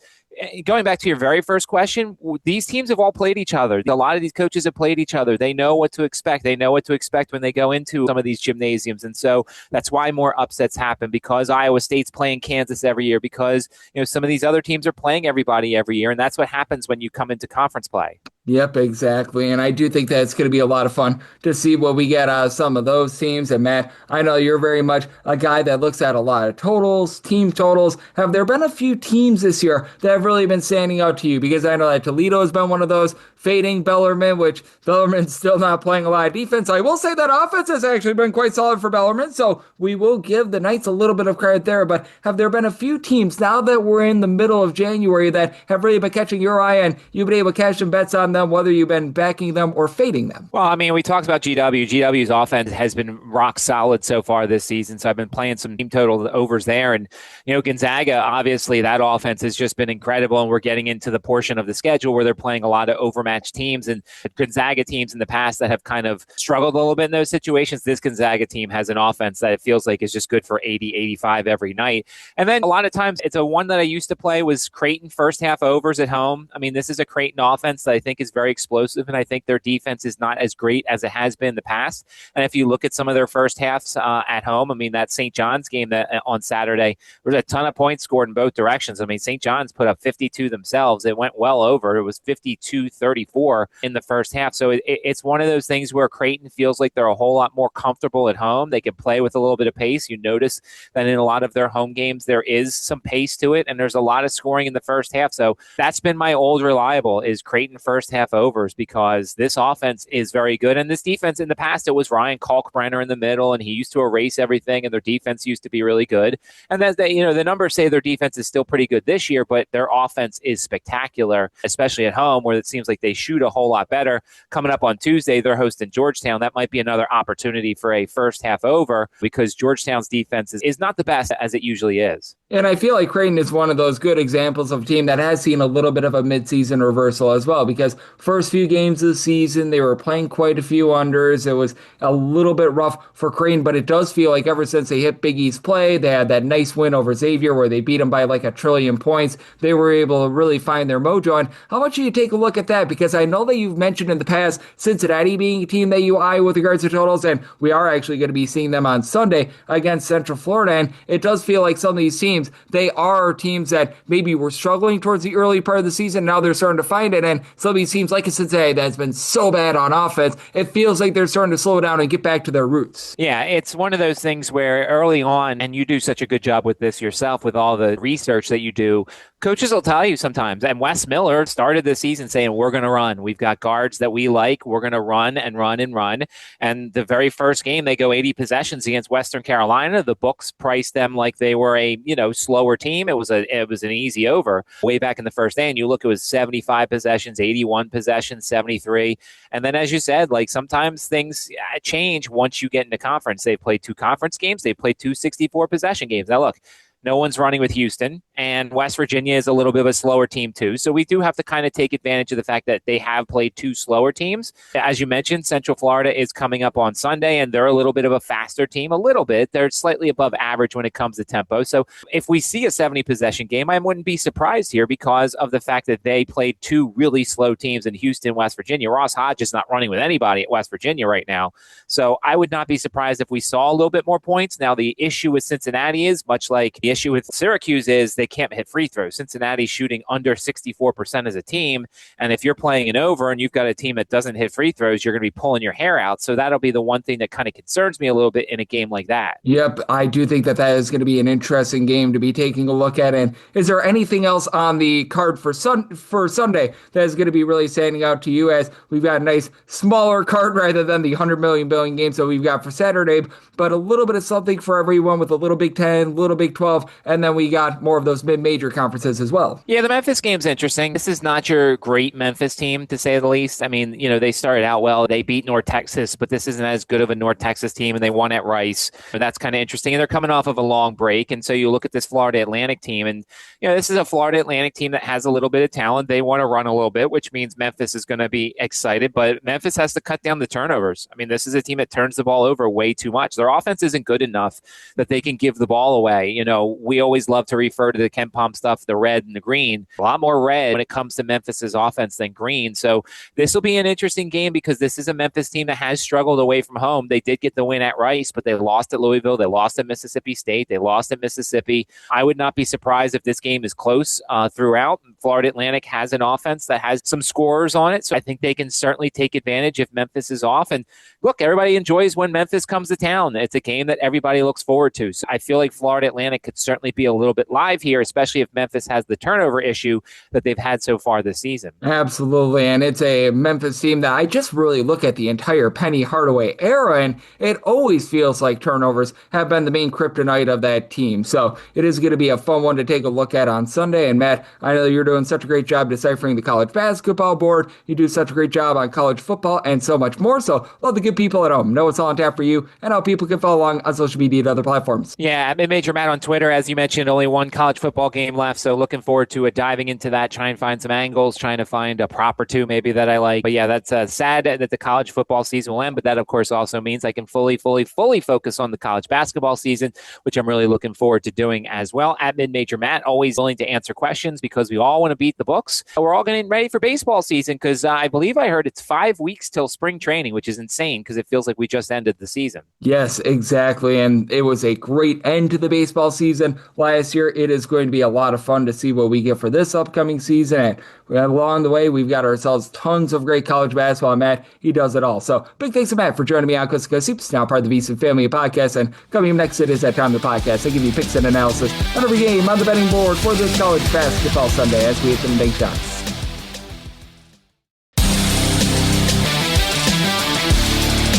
going back to your very first question, these teams have all played each other. A lot of these coaches have played each other. They know what to expect. They know what to expect when they go into some of these gymnasiums. And so that's why more upsets happen, because Iowa State's playing Kansas every year, because some of these other teams are playing everybody every year. And that's what happens when you come into conference play. Yep, exactly. And I do think that it's going to be a lot of fun to see what we get out of some of those teams. And Matt, I know you're very much a guy that looks at a lot of totals, team totals. Have there been a few teams this year that have really been standing out to you? Because I know that Toledo has been one of those, fading Bellarmine, which Bellarmine's still not playing a lot of defense. I will say that offense has actually been quite solid for Bellarmine, so we will give the Knights a little bit of credit there. But have there been a few teams, now that we're in the middle of January, that have really been catching your eye and you've been able to cash some bets on them, whether you've been backing them or fading them? Well, we talked about GW. GW's offense has been rock solid so far this season, so I've been playing some team total overs there. And, Gonzaga, obviously, that offense has just been incredible, and we're getting into the portion of the schedule where they're playing a lot of overmatched teams, and Gonzaga teams in the past that have kind of struggled a little bit in those situations. This Gonzaga team has an offense that it feels like is just good for 80, 85 every night. And then a lot of times, it's a one that I used to play was Creighton first half overs at home. This is a Creighton offense that I think is very explosive, and I think their defense is not as great as it has been in the past. And if you look at some of their first halves at home, that St. John's game that on Saturday, there was a ton of points scored in both directions. St. John's put up 52 themselves. It went well over. It was 52-34 in the first half. So it's one of those things where Creighton feels like they're a whole lot more comfortable at home. They can play with a little bit of pace. You notice that in a lot of their home games, there is some pace to it, and there's a lot of scoring in the first half. So that's been my old reliable, is Creighton first half overs, because this offense is very good. And this defense, in the past, it was Ryan Kalkbrenner in the middle, and he used to erase everything, and their defense used to be really good. And then the numbers say their defense is still pretty good this year, but their offense is spectacular, especially at home, where it seems like they shoot a whole lot better. Coming up on Tuesday, they're hosting Georgetown. That might be another opportunity for a first half over, because Georgetown's defense is not the best as it usually is. And I feel like Creighton is one of those good examples of a team that has seen a little bit of a midseason reversal as well, because first few games of the season, they were playing quite a few unders. It was a little bit rough for Creighton, but it does feel like ever since they hit Big East play, they had that nice win over Xavier where they beat them by like 1 trillion points. They were able to really find their mojo. And how much do you take a look at that? Because I know that you've mentioned in the past Cincinnati being a team that you eye with regards to totals, and we are actually going to be seeing them on Sunday against Central Florida. And it does feel like some of these teams, they are teams that maybe were struggling towards the early part of the season. Now they're starting to find it. And some of these teams like Cincinnati that's been so bad on offense, it feels like they're starting to slow down and get back to their roots. Yeah, it's one of those things where early on, and you do such a good job with this yourself with all the research that you do, coaches will tell you sometimes. And Wes Miller started the season saying, we're going to run. We've got guards that we like. We're going to run and run and run. And the very first game, they go 80 possessions against Western Carolina. The books priced them like they were a, slower team. It was an easy over way back in the first day. And you look, it was 75 possessions, 81 possessions, 73. And then, as you said, like sometimes things change once you get into conference. They played 2 conference games. They played 2 64 possession games. Now, look, no one's running with Houston, and West Virginia is a little bit of a slower team too. So we do have to kind of take advantage of the fact that they have played 2 slower teams. As you mentioned, Central Florida is coming up on Sunday, and they're a little bit of a faster team, a little bit. They're slightly above average when it comes to tempo. So if we see a 70 possession game, I wouldn't be surprised here because of the fact that they played 2 really slow teams in Houston, West Virginia. Ross Hodge is not running with anybody at West Virginia right now. So I would not be surprised if we saw a little bit more points. Now, the issue with Cincinnati is much like the issue with Syracuse is they can't hit free throws. Cincinnati's shooting under 64% as a team. And if you're playing an over and you've got a team that doesn't hit free throws, you're going to be pulling your hair out. So that'll be the one thing that kind of concerns me a little bit in a game like that. Yep, I do think that is going to be an interesting game to be taking a look at. And is there anything else on the card for Sunday that is going to be really standing out to you, as we've got a nice smaller card rather than the 100 million billion games that we've got for Saturday, but a little bit of something for everyone with a little Big 10, little Big 12, and then we got more of those mid-major conferences as well. Yeah, the Memphis game's interesting. This is not your great Memphis team, to say the least. I mean, they started out well. They beat North Texas, but this isn't as good of a North Texas team, and they won at Rice. But that's kind of interesting. And they're coming off of a long break. And so you look at this Florida Atlantic team, and this is a Florida Atlantic team that has a little bit of talent. They want to run a little bit, which means Memphis is going to be excited. But Memphis has to cut down the turnovers. I mean, this is a team that turns the ball over way too much. Their offense isn't good enough that they can give the ball away. We always love to refer to the Ken Pom stuff, the red and the green. A lot more red when it comes to Memphis's offense than green. So this will be an interesting game because this is a Memphis team that has struggled away from home. They did get the win at Rice, but they lost at Louisville. They lost at Mississippi State. They lost at Mississippi. I would not be surprised if this game is close throughout. Florida Atlantic has an offense that has some scorers on it, so I think they can certainly take advantage if Memphis is off. And look, everybody enjoys when Memphis comes to town. It's a game that everybody looks forward to. So I feel like Florida Atlantic could certainly be a little bit live here, especially if Memphis has the turnover issue that they've had so far this season. Absolutely, and it's a Memphis team that I just really look at the entire Penny Hardaway era, and it always feels like turnovers have been the main kryptonite of that team. So it is going to be a fun one to take a look at on Sunday. And Matt, I know you're doing such a great job deciphering the college basketball board. You do such a great job on college football and so much more. So love the good people at home know what's all on tap for you and how people can follow along on social media and other platforms. Yeah, I'm Major Matt on Twitter. As you mentioned, only one college football game left, so looking forward to diving into that, try and find some angles, trying to find a prop or two maybe that I like. But yeah, that's sad that the college football season will end, but that of course also means I can fully focus on the college basketball season, which I'm really looking forward to doing as well. At Mid-Major Matt, always willing to answer questions because we all want to beat the books. We're all getting ready for baseball season because I believe I heard it's 5 weeks till spring training, which is insane because it feels like we just ended the season. Yes, exactly. And it was a great end to the baseball season last year. It is going to be a lot of fun to see what we get for this upcoming season. And along the way, we've got ourselves tons of great college basketball. Matt, he does it all. So big thanks to Matt for joining me on Coast to Coast Hoops, now part of the VSiN family of podcasts. And coming up next, it is that time of the podcast. I give you picks and analysis on every game on the betting board for this college basketball Sunday as we hit some big shots.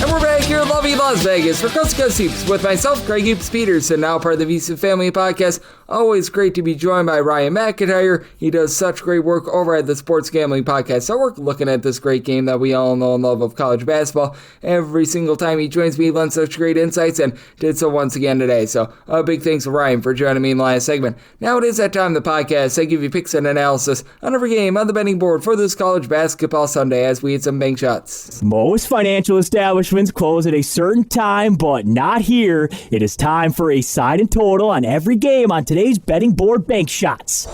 And we're back here at Lovey sunny Las Vegas for Coast to Coast Hoops with myself, Greg Hoops Peterson, now part of the VC Family Podcast. Always great to be joined by Ryan McIntyre. He does such great work over at the Sports Gambling Podcast Network, looking at this great game that we all know and love of college basketball. Every single time he joins me, he lends such great insights, and did so once again today. So a big thanks to Ryan for joining me in the last segment. Now it is that time of the podcast. I give you picks and analysis on every game on the betting board for this college basketball Sunday as we hit some bank shots. Most financial establishments close at a certain time, but not here. It is time for a side and total on every game on today's betting board bank shots.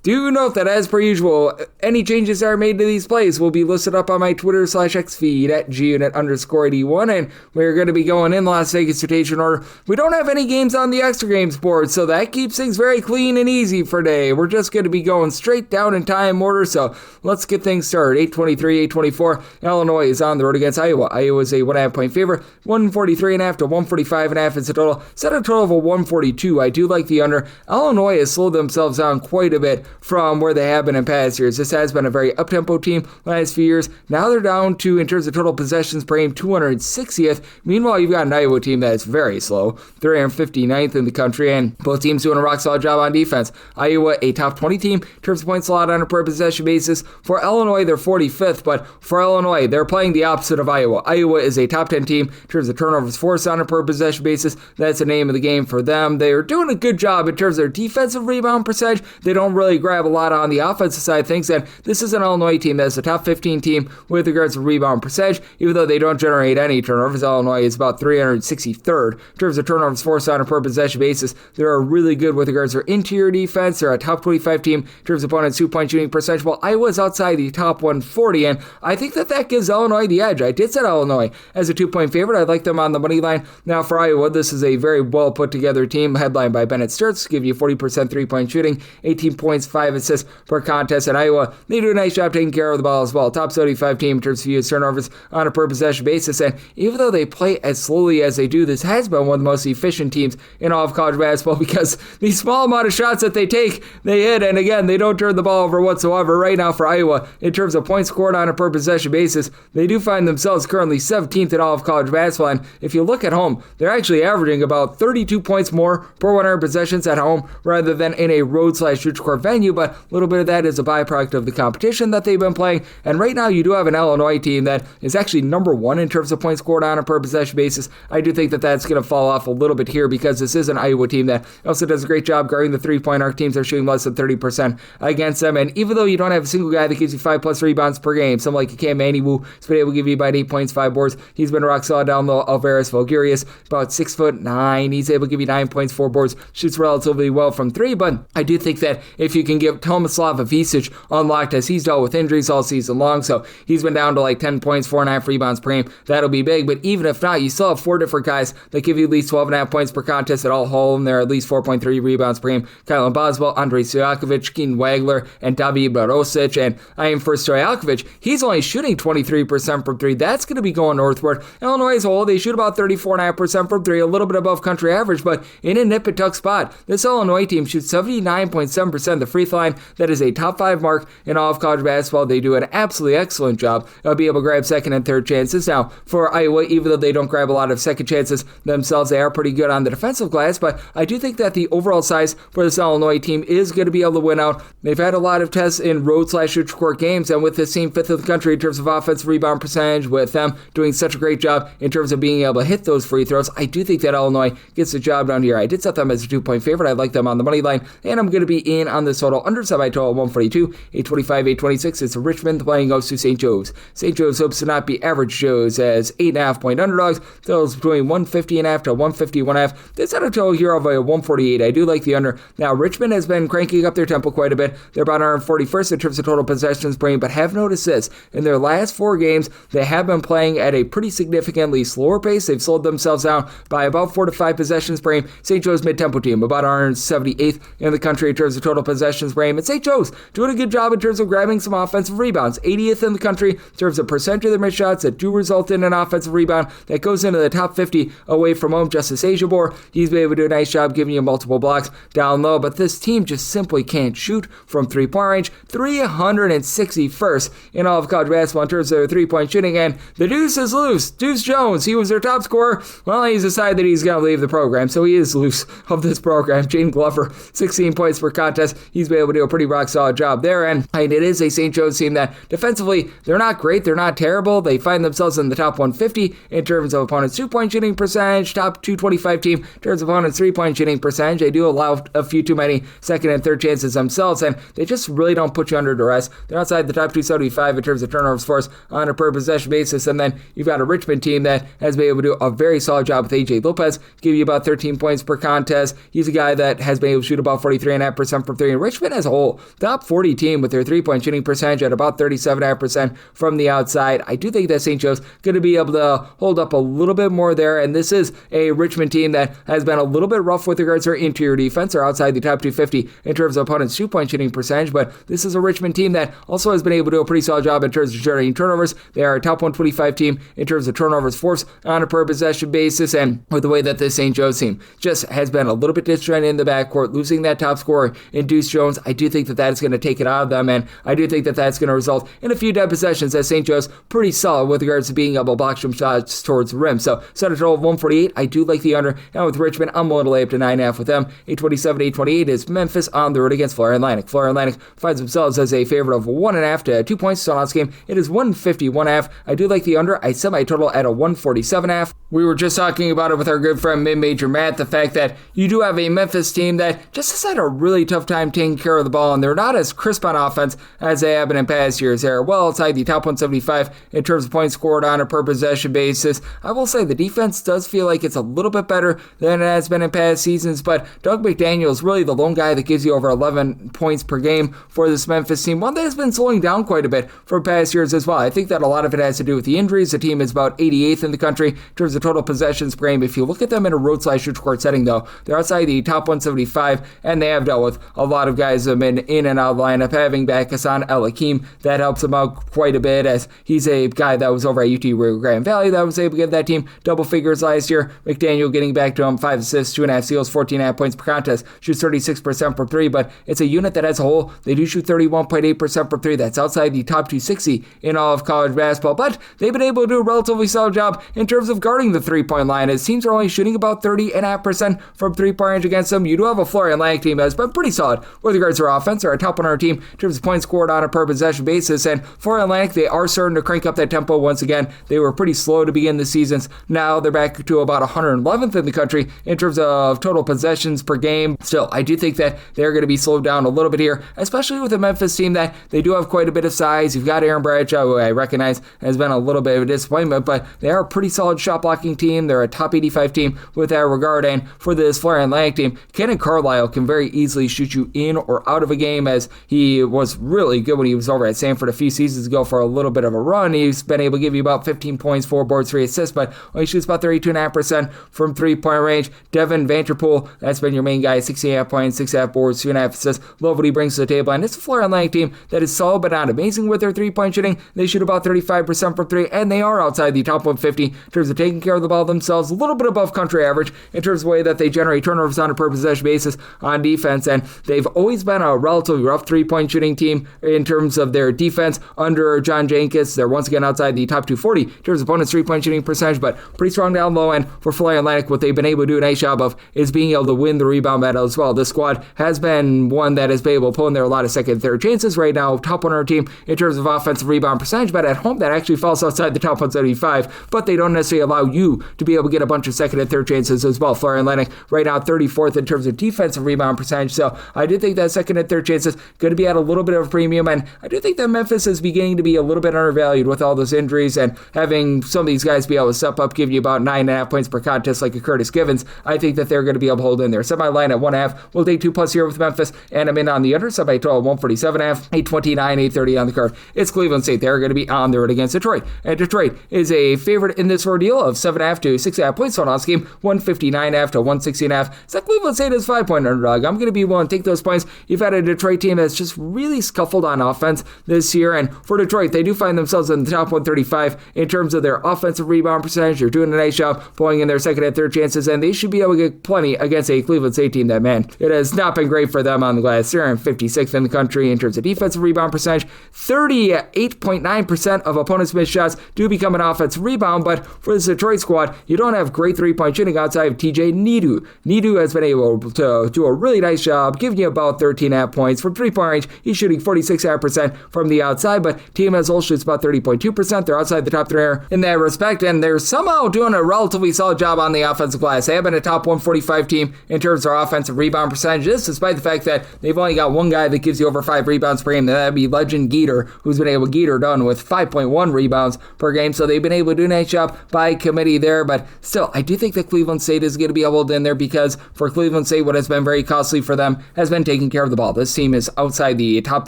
Do note that, as per usual, any changes that are made to these plays will be listed up on my Twitter/X feed at gunit_81, and we're going to be going in Las Vegas rotation order. We don't have any games on the extra games board, so that keeps things very clean and easy for today. We're just going to be going straight down in time order, so let's get things started. 8:23, 8:24. Illinois is on the road against Iowa. Iowa is a 1.5 point favorite. 143.5 to 145.5 is the total. Set a total of a 142. I do like the under. Illinois has slowed themselves down quite a bit from where they have been in past years. This has been a very up-tempo team last few years. Now they're down to, in terms of total possessions per game, 260th. Meanwhile, you've got an Iowa team that is very slow. 359th in the country, and both teams doing a rock-solid job on defense. Iowa, a top 20 team in terms of points allowed on a per-possession basis. For Illinois, they're 45th, but for Illinois, they're playing the opposite of Iowa. Iowa is a top 10 team in terms of turnovers forced on a per-possession basis. That's the name of the game for them. They are doing a good job in terms of their defensive rebound percentage. They don't really grab a lot on the offensive side of things, and this is an Illinois team that's a top 15 team with regards to rebound percentage, even though they don't generate any turnovers. Illinois is about 363rd in terms of turnovers forced on a per possession basis. They're really good with regards to their interior defense. They're a top 25 team in terms of opponents' 2-point shooting percentage, while Iowa's outside the top 140, and I think that gives Illinois the edge. I did set Illinois as a 2-point favorite. I like them on the money line. Now for Iowa, this is a very well put together team headlined by Bennett Sturts, give you 40% 3-point shooting, 18 points, 5 assists per contest. At Iowa, they do a nice job taking care of the ball as well. Top 75 team in terms of fewest turnovers on a per possession basis, and even though they play as slowly as they do, this has been one of the most efficient teams in all of college basketball because the small amount of shots that they take, they hit, and again, they don't turn the ball over whatsoever. Right now for Iowa, in terms of points scored on a per possession basis, they do find themselves currently 17th in all of college basketball, and if you look at home, they're actually averaging about 32 points more per 100 possessions at home rather than in a road/neutral court venue, but a little bit of that is a byproduct of the competition that they've been playing, and right now you do have an Illinois team that is actually number one in terms of points scored on a per possession basis. I do think that that's going to fall off a little bit here because this is an Iowa team that also does a great job guarding the three-point arc. Teams are shooting less than 30% against them, and even though you don't have a single guy that gives you 5+ rebounds per game, someone like Cam Maniwu has been able to give you about 8 points, 5 boards. He's been rock solid down low. Alvarez Vulgarius, about 6'9". He's able to give you 9 points, 4 boards, shoots relatively well from 3, but I do think that if you can give Tomislav Ivisic unlocked, as he's dealt with injuries all season long, so he's been down to like 10 points, 4.5 rebounds per game, that'll be big, but even if not, you still have 4 different guys that give you at least 12.5 points per contest at all whole, and they're at least 4.3 rebounds per game. Kylan Boswell, Andrei Stojakovic, Keen Wagler, and David Barosic, and I am for Stojakovic. He's only shooting 23% from 3. That's going to be going northward. Illinois as a whole, they shoot about 34.5% from 3, a little bit above country average, but in a nip and tuck spot. This Illinois team shoots 79.7% the free throw line. That is a top 5 mark in all of college basketball. They do an absolutely excellent job of being able to grab second and third chances. Now, for Iowa, even though they don't grab a lot of second chances themselves, they are pretty good on the defensive glass, but I do think that the overall size for this Illinois team is going to be able to win out. They've had a lot of tests in road/neutral court games, and with this team 5th in the country in terms of offensive rebound percentage, with them doing such a great job in terms of being able to hit those free throws, I do think that Illinois gets the job done here. I did set them as a 2-point favorite. I like them on the money line, and I'm going to be in on this total under semi total 142, 825, 826. It's Richmond playing goes to St. Joe's. St. Joe's hopes to not be average Joe's as 8.5 point underdogs. Totals between 150.5 to 151.5. They set a total here of a 148. I do like the under. Now, Richmond has been cranking up their tempo quite a bit. They're about 141st in terms of total possessions per game, but have noticed this. In their last 4 games, they have been playing at a pretty significantly slower pace. They've slowed themselves down by about 4 to 5 possessions per game. St. Joe's mid-tempo team, about 178th in the country in terms of total possessions per game. And St. Joe's doing a good job in terms of grabbing some offensive rebounds. 80th in the country in terms of percentage of their missed shots that do result in an offensive rebound that goes into the top 50 away from home. Justice Ajabor, he's been able to do a nice job giving you multiple blocks down low, but this team just simply can't shoot from 3-point range. 361st in all of college basketball in terms of their 3-point shooting, and the deuce is loose. Deuce Jones Jones, he was their top scorer. Well, he's decided that he's going to leave the program, so he is loose of this program. Jaden Glover, 16 points per contest. He's been able to do a pretty rock solid job there, and it is a St. Joe's team that defensively, they're not great, they're not terrible. They find themselves in the top 150 in terms of opponents' 2-point shooting percentage, top 225 team in terms of opponents' 3-point shooting percentage. They do allow a few too many second and third chances themselves, and they just really don't put you under duress. They're outside the top 275 in terms of turnovers force on a per possession basis, and then you've got a Richmond team that has been able to do a very solid job with AJ Lopez, give you about 13 points per contest. He's a guy that has been able to shoot about 43.5% from three. And Richmond as a whole, top 40 team with their 3-point shooting percentage at about 37.5% from the outside. I do think that St. Joe's going to be able to hold up a little bit more there, and this is a Richmond team that has been a little bit rough with regards to their interior defense. They're outside the top 250 in terms of opponents' 2-point shooting percentage, but this is a Richmond team that also has been able to do a pretty solid job in terms of generating turnovers. They are a top 125 team in terms of turnovers forced on a per possession basis, and with the way that this St. Joe's team just has been a little bit disjointed in the backcourt, losing that top scorer in Deuce Jones, I do think that that is going to take it out of them, and I do think that that's going to result in a few dead possessions as St. Joe's pretty solid with regards to being able to block some shots towards the rim. So set a total of 148. I do like the under, and with Richmond, I'm willing to lay up to 9.5 with them. 827-828 is Memphis on the road against Florida Atlantic. Florida Atlantic finds themselves as a favorite of 1.5 to 2 points on this game. It is 151.5. I do like the under. I set my total at a 147.5. We were just talking about it with our good friend Mid-Major Matt, the fact that you do have a Memphis team that just has had a really tough time taking care of the ball, and they're not as crisp on offense as they have been in past years. They're well outside the top 175 in terms of points scored on a per possession basis. I will say the defense does feel like it's a little bit better than it has been in past seasons, but Doug McDaniel is really the lone guy that gives you over 11 points per game for this Memphis team, one that has been slowing down quite a bit from past years as well. I think that a lot of it has to do with the injuries. The team is about 88th in the country in terms of total possessions per game. If you look at them in a road/neutral court setting, though, they're outside the top 175, and they have dealt with a lot of guys that have been in and out of lineup, having back Hassan El Hakim. That helps him out quite a bit, as he's a guy that was over at UT Rio Grande Valley that was able to get that team double figures last year. McDaniel getting back to him, 5 assists, 2.5 steals, 14.5 points per contest, shoots 36% from three, but it's a unit that as a whole, they do shoot 31.8% from three. That's outside the top 260 in all of college basketball, but they've been able to do a relatively solid job in terms of guarding the three-point line, as teams are only shooting about 30.5% from three-point range against them. You do have a Florida Atlantic team that has been pretty solid with regards to their offense. They're a top 100 team in terms of points scored on a per possession basis, and Florida Atlantic, they are starting to crank up that tempo once again. They were pretty slow to begin the seasons. Now they're back to about 111th in the country in terms of total possessions per game. Still, I do think that they're going to be slowed down a little bit here, especially with a Memphis team that they do have quite a bit of size. You've got Aaron Bradshaw, who I recognize has been a little bit of a disappointment, but they are a pretty solid shot blocking team. They're a top 85 team with that regard, and for this Florida Atlantic team, Kenan Carlisle can very easily shoot you in or out of a game, as he was really good when he was over at Sanford a few seasons ago for a little bit of a run. He's been able to give you about 15 points, 4 boards, 3 assists, but only shoots about 32.5% from three-point range. Devin Vanterpool, that's been your main guy, 6.5 points, 6.5 boards, 2.5 assists. Love what he brings to the table, and it's a Florida Atlantic team that is solid but not amazing with their three-point shooting. They shoot about 35% from three, and they are outside the top 150 in terms of taking care of the ball themselves, a little bit above country average in terms of the way that they generate turnovers on a per possession basis on defense, and they've always been a relatively rough three-point shooting team in terms of their defense under John Jenkins. They're once again outside the top 240 in terms of opponents' three-point shooting percentage, but pretty strong down low, and for Florida Atlantic, what they've been able to do a nice job of is being able to win the rebound battle as well. This squad has been one that has been able to pull in there a lot of second and third chances. Right now, top 100 team in terms of offensive rebound percentage, but at home that actually falls outside the top 175, but they don't necessarily allow you to be able to get a bunch of second and third chances as well. Florida Atlantic right now 34th in terms of defensive rebound percentage, so I do think that second and third chances going to be at a little bit of a premium, and I do think that Memphis is beginning to be a little bit undervalued with all those injuries, and having some of these guys be able to step up, give you about 9.5 points per contest like a Curtis Givens. I think that they're going to be able to hold in there. Semi-line at 1.5. We'll take 2+ here with Memphis, and I'm in on the under. Semi total 147.5. 829, 830 on the card. It's Cleveland State. They're going to be on the road against Detroit, and Detroit is a favorite in this ordeal of 7.5 to 6.5 points on this game. 159.5 to 160.5. So Cleveland State is 5-point underdog. I'm going to be willing to take those points. You've had a Detroit team that's just really scuffled on offense this year, and for Detroit, they do find themselves in the top 135 in terms of their offensive rebound percentage. They're doing a nice job pulling in their second and third chances, and they should be able to get plenty against a Cleveland State team that, man, it has not been great for them on the glass. They're in 56th in the country in terms of defensive rebound percentage. 38.9% of opponents' missed shots do become an offensive rebound, but for this Detroit squad, you don't have great three-point shooting outside of TJ Nidu. Nidu has been able to do a really nice job, giving you about 13.5 points. From three-point range, he's shooting 46.5% from the outside, but team as a whole shoots about 30.2%. They're outside the top 3 in that respect, and they're somehow doing a relatively solid job on the offensive glass. They have been a top 145 team in terms of their offensive rebound percentages, despite the fact that they've only got one guy that gives you over 5 rebounds per game. That'd be Legend Geeter, who's been able to get her done with 5.1 rebounds per game, so they've been able to do a nice job by committee there, but still, I do think that Cleveland State is going to be able to in there because for Cleveland State, what has been very costly for them has been taking care of the ball. This team is outside the top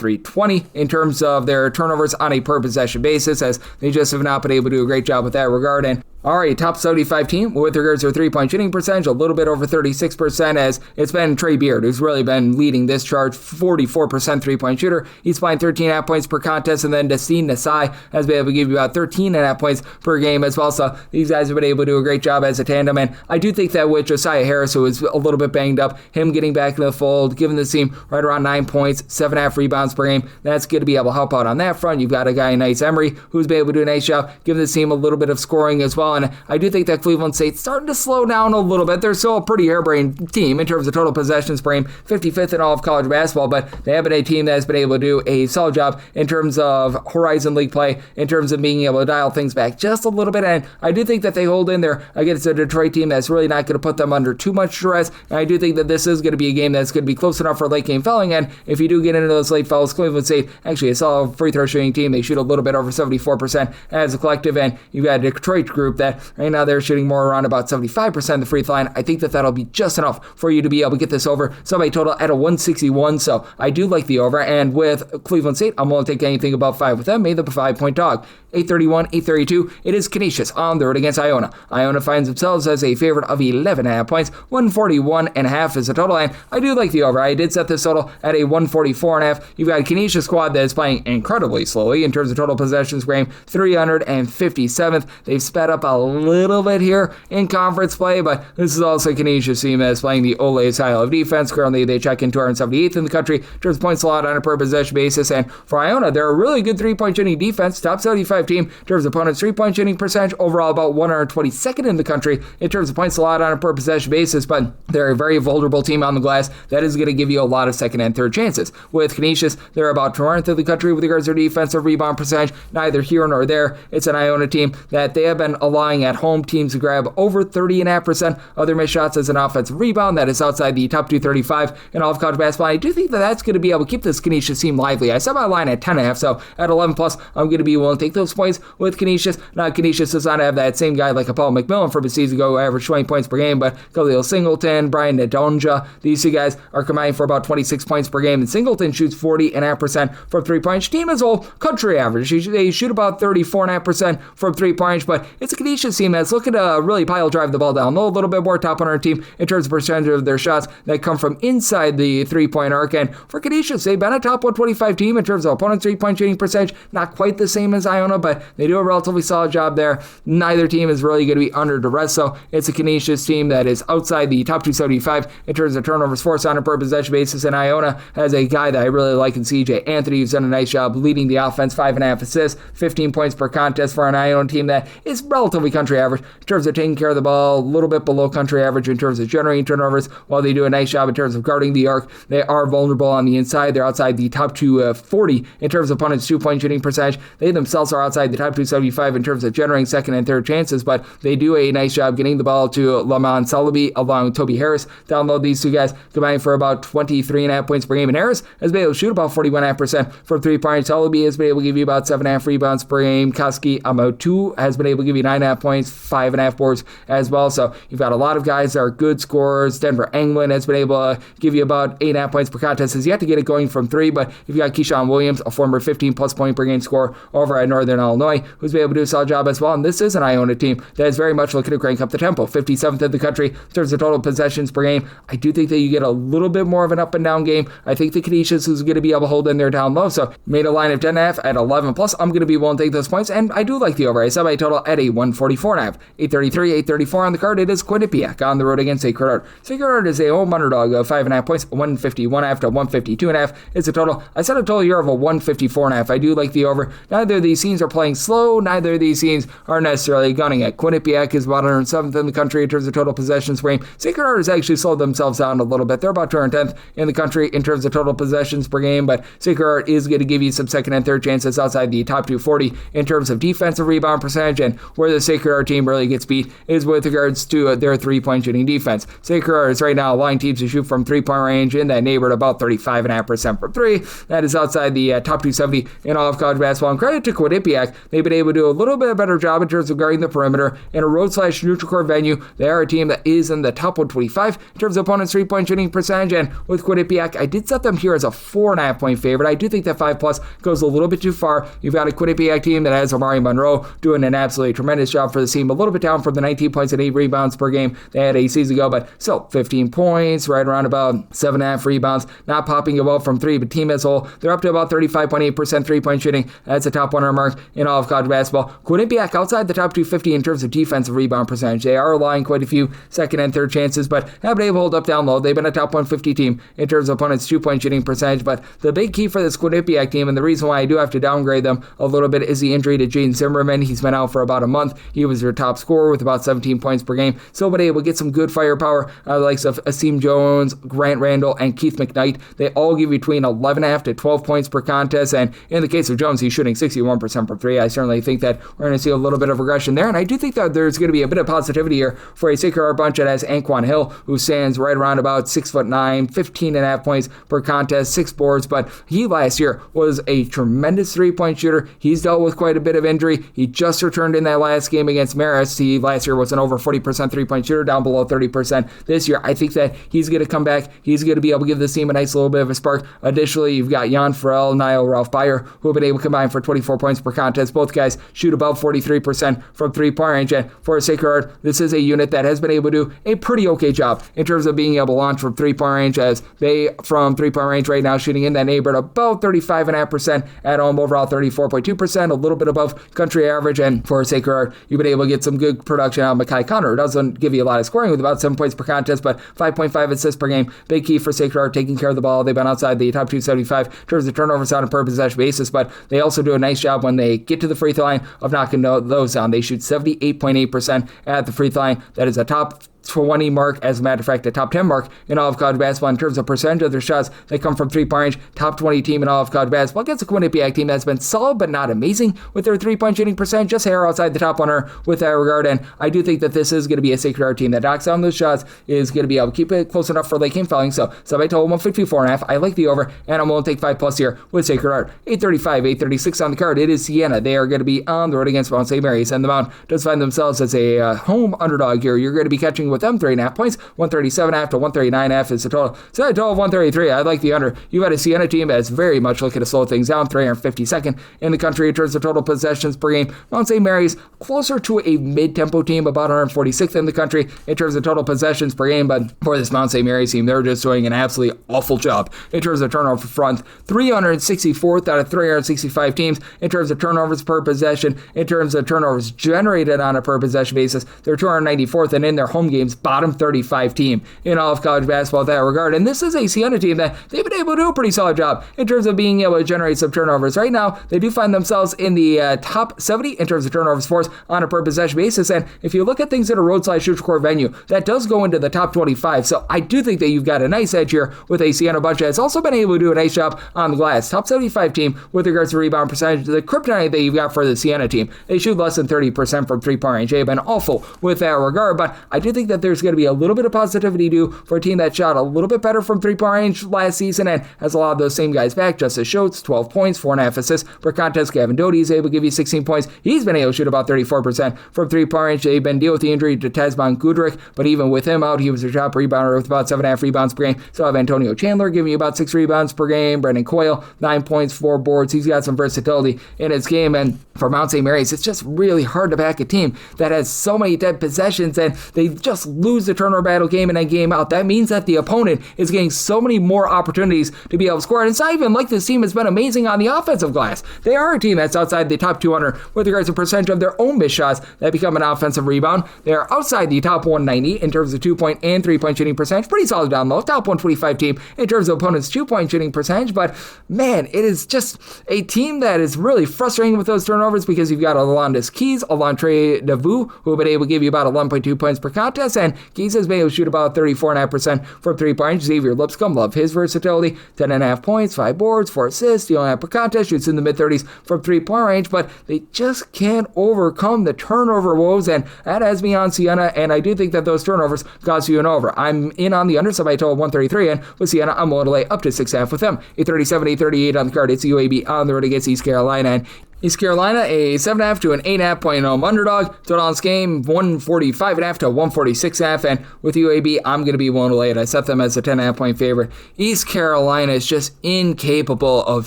320 in terms of their turnovers on a per possession basis, as they just have not been able to do a great job with that regard. And alright, top 75 team with regards to their three-point shooting percentage, a little bit over 36%, as it's been Trey Beard who's really been leading this charge, 44% three-point shooter. He's playing 13.5 points per contest, and then Destine Nasai has been able to give you about 13.5 points per game as well. So these guys have been able to do a great job as a tandem, and I do think that with Josiah Harris, who is a little bit banged up, him getting back in the fold, giving the team right around 9 points, 7.5 rebounds per game, that's going to be able to help out on that front. You've got a guy, Nice Emery, who's been able to do a nice job, giving the team a little bit of scoring as well. And I do think that Cleveland State's starting to slow down a little bit. They're still a pretty harebrained team in terms of total possessions per game, 55th in all of college basketball, but they have been a team that has been able to do a solid job in terms of Horizon League play, in terms of being able to dial things back just a little bit. And I do think that they hold in there against a Detroit team that's really not going to put them under too much stress. And I do think that this is going to be a game that's going to be close enough for late game fouling. And if you do get into those late fouls, Cleveland State actually a solid free throw shooting team. They shoot a little bit over 74% as a collective, and you've got a Detroit group that right now they're shooting more around about 75% of the free throw line. I think that that'll be just enough for you to be able to get this over. Somebody total at a 161, so I do like the over. And with Cleveland State, I'm willing to take anything above 5 with them. Made them a 5-point dog. 831, 832. It is Canisius on the road against Iona. Iona finds themselves as a favorite of 11.5 points. 141.5 is the total, and I do like the over. I did set this total at a 144.5. You've got a Canisius squad that is playing incredibly slowly in terms of total possessions per game, 357th. They've sped up a little bit here in conference play, but this is also a Canisius team that is playing the Ole style of defense. Currently, they check in 278th in the country in terms of points allowed on a per possession basis, and for Iona, they're a really good three-point shooting defense, top 75 team in terms of opponents' three-point shooting percentage, overall about 122nd in the country in terms of points allowed on a per possession basis, but they're a very vulnerable team on the glass that is going to give you a lot of second and third chances. With Canisius, they're about 20th in the country with regards to their defensive rebound percentage, neither here nor there. It's an Iona team that they have been allowing at home teams to grab over 30.5% of their missed shots as an offensive rebound. That is outside the top 235 in all of college basketball. I do think that that's going to be able to keep this Canisius team lively. I set my line at 10.5, so at 11 plus, I'm going to be willing to take those points with Canisius. Now, Canisius does not have that same guy like a Paul McMillan from a season ago who averaged 20 points per game, but Khalil Singleton, Brian Ndonja, these two guys are combining for about 26 points per game, and Singleton shoots 40.5% from three-point. Team as a whole, country average. They shoot about 34.5% from three-point, but it's a Canisius team that's looking to really pile drive the ball down low, a little bit more top on our team in terms of percentage of their shots that come from inside the three-point arc. And for Canisius, they've been a top 125 team in terms of opponents' three-point shooting percentage, not quite the same as Iona, but they do a relatively solid job there. Neither team is really going to be under duress, so it's a Canisius team that is outside the top 275 in terms of turnovers forced on a per possession basis, and Iona has a guy that I really like in CJ Anthony, who's done a nice job leading the offense, 5.5 assists, 15 points per contest for an Iona team that is relatively country average in terms of taking care of the ball, a little bit below country average in terms of generating turnovers, while they do a nice job in terms of guarding the arc. They are vulnerable on the inside. They're outside the top 240 in terms of opponents' two-point shooting percentage. They themselves are outside the top 275 in terms of generating second and third chances, but they do a nice job getting the ball to Lamont Salabi along with Toby Harris. Download these two guys combining for about 23.5 points per game, and Harris has been able to shoot about 41.5% from three-point. Salabi has been able to give you about 7.5 rebounds per game. Koski Amotu has been able to give you 9.5 points, 5.5 boards as well. So you've got a lot of guys that are good scorers. Denver Anglin has been able to give you about 8.5 points per contest. Has yet to get it going from three, but you've got Keyshawn Williams, a former 15-plus point per game scorer over at Northern Illinois, who's been able to do a solid job as well. And this is an Iona team that is very much looking to crank up the tempo. 57th in the country in terms of total possessions per game. I do think that you get a little bit more of an up and down game. I think the Canisius is going to be able to hold in there down low. So made a line of 10.5 at 11 plus. I'm going to be willing to take those points, and I do like the over. I set my total at a 144.5. 833, 834 on the card. It is Quinnipiac on the road against Sacred Heart. Sacred Heart is a home underdog of 5.5 points, 151.5 to 152.5 is the total. I set a total here of a 154.5. I do like the over. Neither of these teams are are playing slow. Neither of these teams are necessarily gunning it. Quinnipiac is about 107th in the country in terms of total possessions per game. Sacred Heart has actually slowed themselves down a little bit. They're about 210th in the country in terms of total possessions per game, but Sacred Heart is going to give you some second and third chances outside the top 240 in terms of defensive rebound percentage, and where the Sacred Heart team really gets beat is with regards to their three-point shooting defense. Sacred Heart is right now allowing teams to shoot from three-point range in that neighborhood about 35.5% from three. That is outside the top 270 in all of college basketball. And credit to Quinnipiac, they've been able to do a little bit better job in terms of guarding the perimeter in a road/neutral court venue. They are a team that is in the top 125 in terms of opponents' three-point shooting percentage, and with Quinnipiac, I did set them here as a 4.5 point favorite. I do think that 5+ goes a little bit too far. You've got a Quinnipiac team that has Amari Monroe doing an absolutely tremendous job for the team, a little bit down from the 19 points and 8 rebounds per game they had a season ago, but still 15 points, right around about 7.5 rebounds, not popping about from three, but team as a whole, they're up to about 35.8% three-point shooting. That's a top 100 mark in all of college basketball. Quinnipiac outside the top 250 in terms of defensive rebound percentage. They are allowing quite a few second and third chances, but have been able to hold up down low. They've been a top 150 team in terms of opponents' two-point shooting percentage, but the big key for this Quinnipiac team, and the reason why I do have to downgrade them a little bit, is the injury to Jaden Zimmerman. He's been out for about a month. He was their top scorer with about 17 points per game. Still been able to get some good firepower. The likes of Asim Jones, Grant Randall, and Keith McKnight. They all give between 11.5 to 12 points per contest, and in the case of Jones, he's shooting 61% from three. I certainly think that we're going to see a little bit of regression there, and I do think that there's going to be a bit of positivity here for a Sacred Heart bunch that has Anquan Hill, who stands right around about 6'9", 15.5 points per contest, 6 boards, but he last year was a tremendous three-point shooter. He's dealt with quite a bit of injury. He just returned in that last game against Marist. He last year was an over 40% three-point shooter, down below 30% this year. I think that he's going to come back. He's going to be able to give this team a nice little bit of a spark. Additionally, you've got Jan Farrell, Niall Ralph Byer, who have been able to combine for 24 points per contest. Both guys shoot above 43% from three-point range, and for Sacred Heart, this is a unit that has been able to do a pretty okay job in terms of being able to launch from three-point range, as they, from three-point range right now, shooting in that neighborhood about 35.5%, at home overall 34.2%, a little bit above country average, and for Sacred Heart, you've been able to get some good production out of Mekhi Connor. It doesn't give you a lot of scoring with about 7 points per contest, but 5.5 assists per game. Big key for Sacred Heart, taking care of the ball. They've been outside the top 275 in terms of turnovers on a per possession basis, but they also do a nice job when they get to the free throw line of knocking those down. They shoot 78.8% at the free throw line. That is a top 20 mark, as a matter of fact, a top 10 mark in all of college basketball in terms of percentage of their shots that come from three-point range. Top 20 team in all of college basketball against a Quinnipiac team that's been solid but not amazing with their three-point shooting percentage, just hair outside the top 100 with that regard. And I do think that this is going to be a Sacred Heart team that knocks down those shots, is going to be able to keep it close enough for late game fouling. So I told 154.5. I like the over, and I'm going to take 5+ here with Sacred Heart. 8:35, 8:36 on the card. It is Siena. They are going to be on the road against Mount St. Mary's, and the Mount does find themselves as a home underdog here. You're going to be catching with them 3.5 points. 137.5 to 139.5 is the total. So a total of 133. I like the under. You've got a Siena team that's very much looking to slow things down. 352nd in the country in terms of total possessions per game. Mount St. Mary's closer to a mid-tempo team, about 146th in the country in terms of total possessions per game. But for this Mount St. Mary's team, they're just doing an absolutely awful job in terms of turnover front. 364th out of 365 teams in terms of turnovers per possession. In terms of turnovers generated on a per possession basis, they're 294th, and in their home games, bottom 35 team in all of college basketball in that regard. And this is a Siena team that they've been able to do a pretty solid job in terms of being able to generate some turnovers. Right now, they do find themselves in the top 70 in terms of turnovers forced on a per possession basis. And if you look at things at a roadside-neutral court venue, that does go into the top 25. So I do think that you've got a nice edge here with a Siena bunch that's also been able to do a nice job on the glass. Top 75 team with regards to rebound percentage. The kryptonite that you've got for the Siena team, they shoot less than 30% from three-point range. They've been awful with that regard, but I do think that there's going to be a little bit of positivity due for a team that shot a little bit better from three-point range last season and has a lot of those same guys back. Justice Schultz, 12 points, 4.5 assists per contest. Gavin Doty is able to give you 16 points. He's been able to shoot about 34% from three-point range. They've been dealing with the injury to Tazban Gudrick, but even with him out, he was their top rebounder with about 7.5 rebounds per game. So have Antonio Chandler giving you about 6 rebounds per game. Brendan Coyle, 9 points, 4 boards. He's got some versatility in his game, and for Mount St. Mary's, it's just really hard to back a team that has so many dead possessions, and they just just lose the turnover battle game in and game out. That means that the opponent is getting so many more opportunities to be able to score. And it's not even like this team has been amazing on the offensive glass. They are a team that's outside the top 200 with regards to percentage of their own missed shots that become an offensive rebound. They are outside the top 190 in terms of 2-point and 3-point shooting percentage. Pretty solid down low. Top 125 team in terms of opponents' 2-point shooting percentage. But man, it is just a team that is really frustrating with those turnovers because you've got Alondas Keys, Alantre Devu, who have been able to give you about 11.2 points per contest, and Keys has been able to shoot about 34.5% from 3-point. Xavier Lipscomb, love his versatility, 10.5 points, 5 boards, 4 assists, stealing half per contest, shoots in the mid-30s from 3-point range, but they just can't overcome the turnover woes, and that has me on Siena, and I do think that those turnovers cost you an over. I'm in on the under, so I told 133, and with Siena, I'm willing to lay up to 6.5 with them. 837, 838 on the card. It's UAB on the road against East Carolina, and East Carolina, a 7.5 to an 8.5 point home underdog. Total on this game, 145.5 to 146.5. And with UAB, I'm going to be willing to lay it. I set them as a 10.5 point favorite. East Carolina is just incapable of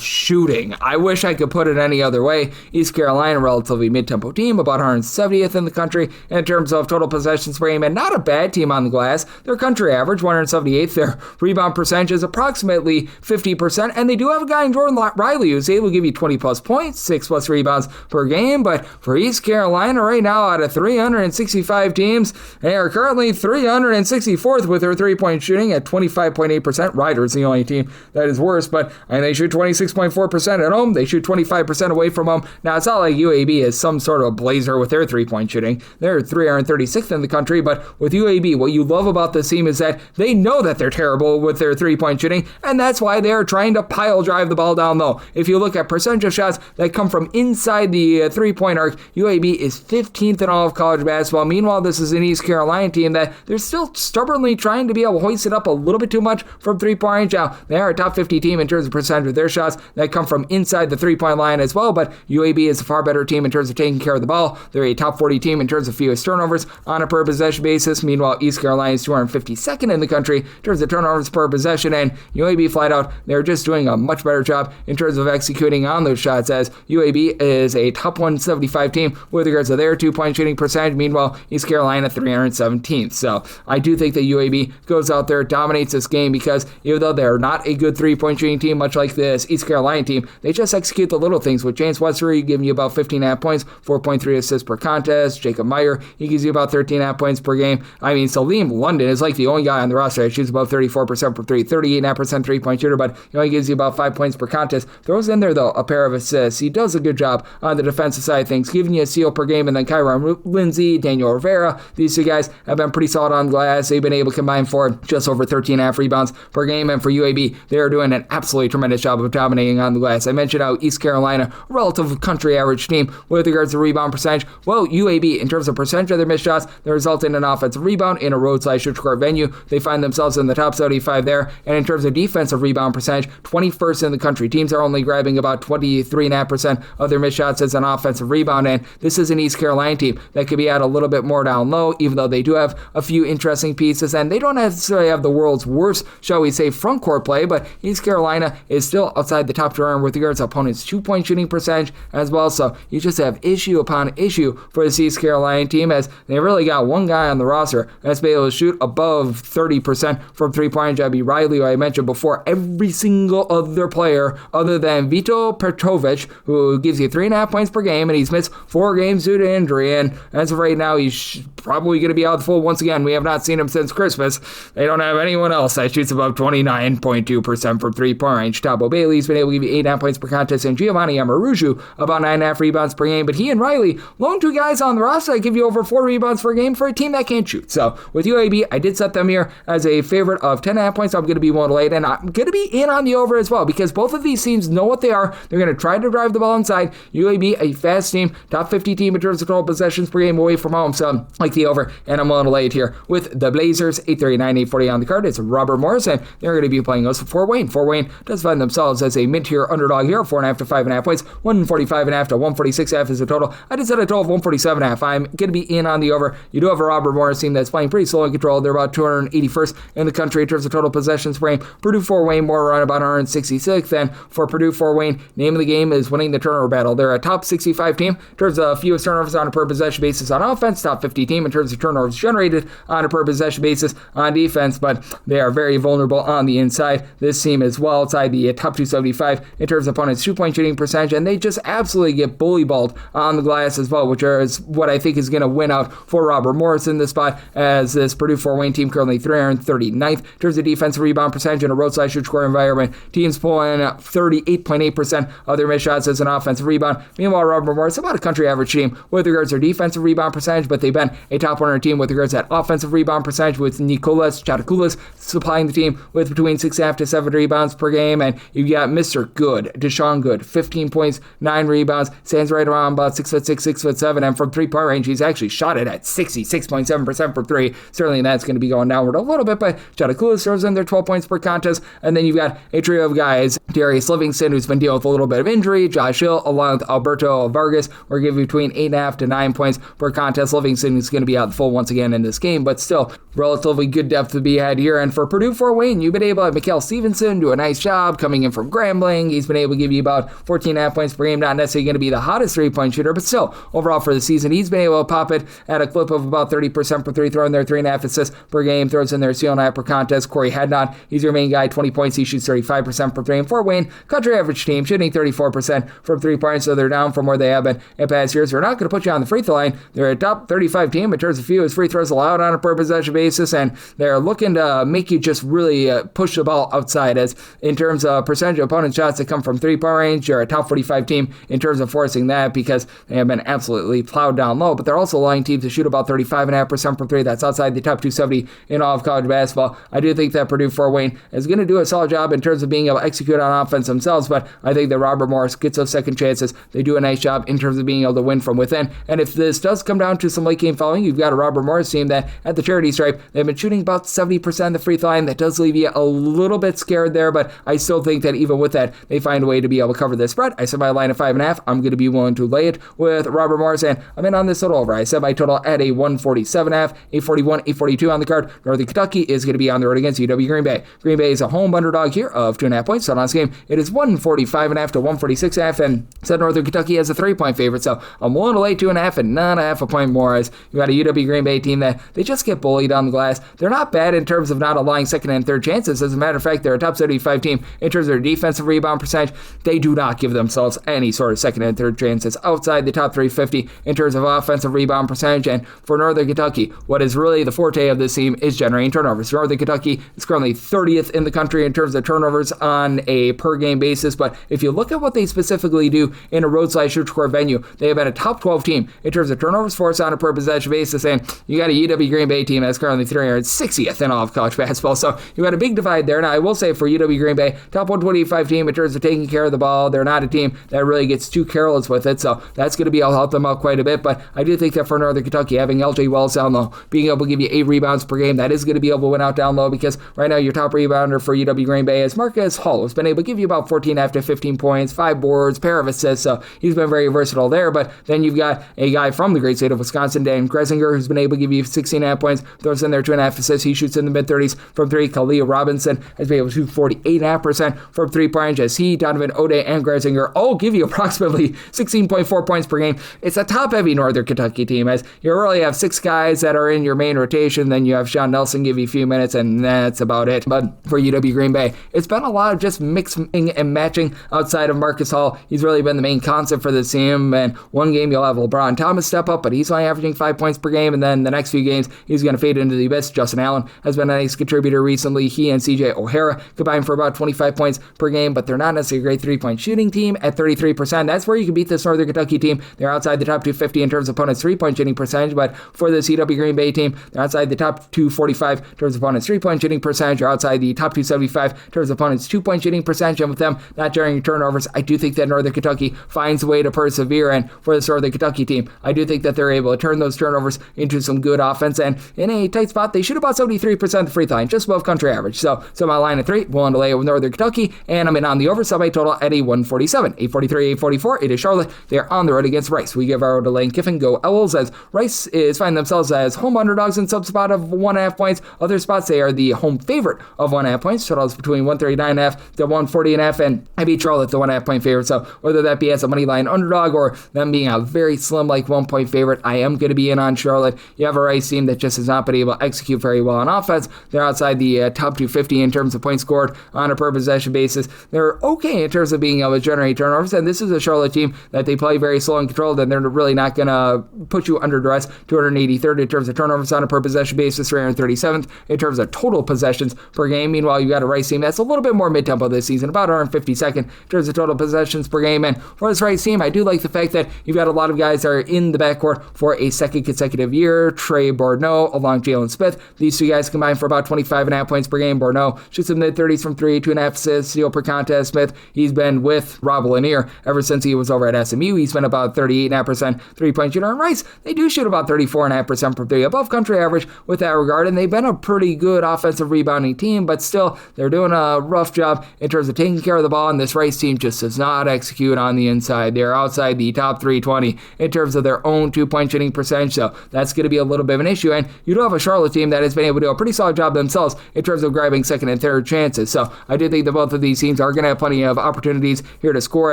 shooting. I wish I could put it any other way. East Carolina, relatively mid-tempo team, about 170th in the country in terms of total possessions per game, and not a bad team on the glass. Their country average, 178th. Their rebound percentage is approximately 50%. And they do have a guy in Jordan Riley who's able to give you 20-plus points, 6+ rebounds per game, but for East Carolina right now, out of 365 teams, they are currently 364th with their 3-point shooting at 25.8%. Riders the only team that is worse, but they shoot 26.4% at home. They shoot 25% away from home. Now, it's not like UAB is some sort of blazer with their 3-point shooting. They're 336th in the country, but with UAB, what you love about this team is that they know that they're terrible with their 3-point shooting, and that's why they're trying to pile drive the ball down low. If you look at percentage of shots that come from inside the 3-point arc, UAB is 15th in all of college basketball. Meanwhile, this is an East Carolina team that they're still stubbornly trying to be able to hoist it up a little bit too much from 3-point range. Now, they are a top 50 team in terms of percentage of their shots that come from inside the 3-point line as well, but UAB is a far better team in terms of taking care of the ball. They're a top 40 team in terms of fewest turnovers on a per possession basis. Meanwhile, East Carolina is 252nd in the country in terms of turnovers per possession, and UAB flat out, they're just doing a much better job in terms of executing on those shots, as UAB is a top 175 team with regards to their 2-point shooting percentage. Meanwhile, East Carolina 317th. So I do think that UAB goes out there, dominates this game, because even though they're not a good 3-point shooting team, much like this East Carolina team, they just execute the little things. With James Westbury giving you about 15.5 points, 4.3 assists per contest. Jacob Meyer, he gives you about 13.5 points per game. I mean, Salim London is like the only guy on the roster that shoots above 34% from 3, 38.5% 3-point shooter, but he only gives you about 5 points per contest. Throws in there, though, a pair of assists. He does a good job on the defensive side of things, giving you a steal per game. And then Kyron Lindsey, Daniel Rivera, these two guys have been pretty solid on glass. They've been able to combine for just over 13.5 rebounds per game. And for UAB, they are doing an absolutely tremendous job of dominating on the glass. I mentioned how East Carolina, relative country average team with regards to rebound percentage. Well, UAB, in terms of percentage of their missed shots, they result in an offensive rebound in a road/court venue. They find themselves in the top 75 there. And in terms of defensive rebound percentage, 21st in the country. Teams are only grabbing about 23.5% of their missed shots as an offensive rebound, and this is an East Carolina team that could be at a little bit more down low, even though they do have a few interesting pieces, and they don't necessarily have the world's worst, shall we say, front court play, but East Carolina is still outside the top 200 with regards to opponents' 2-point shooting percentage as well, so you just have issue upon issue for this East Carolina team, as they really got one guy on the roster that's been able to shoot above 30% from 3-point. That'd be Riley, who I mentioned before. Every single other player other than Vito Petrovic, who gives you 3.5 points per game, and he's missed 4 games due to injury, and as of right now, he's probably going to be out the full once again. We have not seen him since Christmas. They don't have anyone else that shoots above 29.2% from 3-point range. Tabo Bailey's been able to give you 8.5 points per contest, and Giovanni Amaruju about 9.5 rebounds per game, but he and Riley, lone two guys on the roster that give you over 4 rebounds per game for a team that can't shoot. So with UAB, I did set them here as a favorite of 10.5 points. I'm going to be willing to lay it, and I'm going to be in on the over as well, because both of these teams know what they are. They're going to try to drive the ball inside. UAB, a fast team, top 50 team in terms of total possessions per game away from home, so like the over, and I'm willing to lay it here with the Blazers. 839, 840 on the card. It's Robert Morris, and they're going to be playing us for Fort Wayne. Fort Wayne does find themselves as a mid-tier underdog here, 4.5 to 5.5 points, 145.5 to 146.5 is the total. I just set a total of 147.5. I'm going to be in on the over. You do have a Robert Morris team that's playing pretty slow and controlled. They're about 281st in the country in terms of total possessions per game. Purdue Fort Wayne more around about 166th, and for Purdue Fort Wayne, name of the game is winning the turnover battle. They're a top 65 team in terms of fewest turnovers on a per possession basis on offense, top 50 team in terms of turnovers generated on a per possession basis on defense, but they are very vulnerable on the inside. This team is well outside the top 275 in terms of opponents' 2-point shooting percentage, and they just absolutely get bully balled on the glass as well, which is what I think is going to win out for Robert Morris in this spot, as this Purdue Fort Wayne team currently 339th in terms of defensive rebound percentage in a roadside shoot score environment. Teams pulling 38.8% of their missed shots as an offensive rebound. Meanwhile, Robert Morris, about a country average team with regards to their defensive rebound percentage, but they've been a top 100 team with regards to that offensive rebound percentage, with Nikolas Chatakoulis supplying the team with between 6.5 to 7 rebounds per game. And you've got Mr. Good, Deshaun Good, 15 points, 9 rebounds, stands right around about 6'6", 6'7", and from three-point range, he's actually shot it at 66.7% for three. Certainly that's going to be going downward a little bit, but Chatakoulis throws in their 12 points per contest. And then you've got a trio of guys, Darius Livingston, who's been dealing with a little bit of injury, Josh Hill, along with Alberto Vargas. We're giving between 8.5 to 9 points per contest. Livingston is going to be out full once again in this game, but still relatively good depth to be had here. And for Purdue Fort Wayne, you've been able to have Mikael Stevenson do a nice job coming in from Grambling. He's been able to give you about 14.5 points per game. Not necessarily going to be the hottest three-point shooter, but still, overall for the season, he's been able to pop it at a clip of about 30% per three, throwing their 3.5 assists per game, throws in their steal and per contest. Corey Hadnot, he's your main guy, 20 points. He shoots 35% per three. And Fort Wayne, country average team, shooting 34% from 3 points, so they're down from where they have been in past years. They're not going to put you on the free throw line. They're a top 35 team in terms of fewest free throws allowed on a per possession basis, and they're looking to make you just really push the ball outside. As in terms of percentage of opponent shots that come from 3-point range, they're a top 45 team in terms of forcing that, because they have been absolutely plowed down low. But they're also allowing teams to shoot about 35.5% per three. That's outside the top 270 in all of college basketball. I do think that Purdue Fort Wayne is going to do a solid job in terms of being able to execute on offense themselves, but I think that Robert Morris gets those second chances. They do a nice job in terms of being able to win from within. And if this does come down to some late game fouling, you've got a Robert Morris team that at the charity stripe, they've been shooting about 70% of the free throw line. That does leave you a little bit scared there, but I still think that even with that, they find a way to be able to cover this spread. I set my line at 5.5. I'm going to be willing to lay it with Robert Morris, and I'm in on this total over. I set my total at a 147.5, 841, 842 on the card. Northern Kentucky is going to be on the road against UW Green Bay. Green Bay is a home underdog here of 2.5 points. So on this game, it is 145.5 to 146.5, and said Northern Kentucky has a 3-point favorite. So I'm willing to lay 2.5 and not a half a point more, as you got a UW Green Bay team that they just get bullied on the glass. They're not bad in terms of not allowing second and third chances. As a matter of fact, they're a top 75 team in terms of their defensive rebound percentage. They do not give themselves any sort of second and third chances outside the top 350 in terms of offensive rebound percentage. And for Northern Kentucky, what is really the forte of this team is generating turnovers. Northern Kentucky is currently 30th in the country in terms of turnovers on a per game basis, but if you look at what they specifically do in a roadside shoot score venue, they have been a top 12 team in terms of turnovers forced on a per possession basis, and you got a UW Green Bay team that's currently 360th in all of college basketball, so you got a big divide there. Now I will say for UW Green Bay, top 125 team in terms of taking care of the ball. They're not a team that really gets too careless with it, so that's going to be able to help them out quite a bit, but I do think that for Northern Kentucky, having LJ Wells down low, being able to give you 8 rebounds per game, that is going to be able to win out down low, because right now your top rebounder for UW Green Bay is Marcus Hull, who's been able to give you about 14 after 15 points, 5 boards, pair of assists, so he's been very versatile there. But then you've got a guy from the great state of Wisconsin, Dan Gresinger, who's been able to give you 16.5 points, throws in there 2.5 assists, he shoots in the mid-30s from 3. Khalil Robinson has been able to shoot 48.5% from 3-point range, as he, Donovan Ode, and Gresinger all give you approximately 16.4 points per game. It's a top-heavy Northern Kentucky team, as you really have 6 guys that are in your main rotation, then you have Sean Nelson give you a few minutes, and that's about it. But for UW Green Bay, it's been a lot of just mixing and matching outside of Marcus Hall. He's really been the main concept for this team, and one game you'll have LeBron Thomas step up, but he's only averaging 5 points per game, and then the next few games, he's going to fade into the abyss. Justin Allen has been a nice contributor recently. He and CJ O'Hara combined for about 25 points per game, but they're not necessarily a great 3-point shooting team at 33%. That's where you can beat this Northern Kentucky team. They're outside the top 250 in terms of opponents' 3-point shooting percentage, but for this UW Green Bay team, they're outside the top 245 in terms of opponents' 3-point shooting percentage, or outside the top 275 in terms of opponents' 2-point shooting percentage, and with them not generating turnovers, I do think that Northern Kentucky finds a way to persevere, and for this Northern Kentucky team, I do think that they're able to turn those turnovers into some good offense, and in a tight spot, they shoot about 73% of the free throw line, just above country average. So my line at 3, willing to lay it with Northern Kentucky, and I'm in on the over, so my total at a 147, 843, 844. It is Charlotte. They are on the road against Rice. We give our to Lane Kiffin go Owls, as Rice is finding themselves as home underdogs in some spot of 1.5 points. Other spots, they are the home favorite of 1.5 points. Totals between 139.5 to 140.5, and I beat Charlotte the 1.5 point favorite. So with whether that be as a money line underdog or them being a very slim, like 1-point favorite. I am going to be in on Charlotte. You have a Rice team that just has not been able to execute very well on offense. They're outside the top 250 in terms of points scored on a per possession basis. They're okay in terms of being able to generate turnovers, and this is a Charlotte team that they play very slow and controlled, and they're really not going to put you under duress. 283rd in terms of turnovers on a per possession basis, 337th in terms of total possessions per game. Meanwhile, you got a Rice team that's a little bit more mid-tempo this season, about 152nd in terms of total possessions per game. And for this Rice team, I do like the fact that you've got a lot of guys that are in the backcourt for a second consecutive year. Trey Bordeaux along Jalen Smith. These two guys combined for about 25.5 points per game. Bordeaux shoots in the mid-30s from 3, 2.5 assists, steal per contest. Smith, he's been with Rob Lanier ever since he was over at SMU. He's been about 38.5% three-point shooter. And Rice, they do shoot about 34.5% from 3, above country average with that regard, and they've been a pretty good offensive rebounding team, but still, they're doing a rough job in terms of taking care of the ball, and this Rice team just does not execute on the inside. They're outside the top 320 in terms of their own two-point shooting percentage, so that's going to be a little bit of an issue, and you do have a Charlotte team that has been able to do a pretty solid job themselves in terms of grabbing second and third chances, so I do think that both of these teams are going to have plenty of opportunities here to score,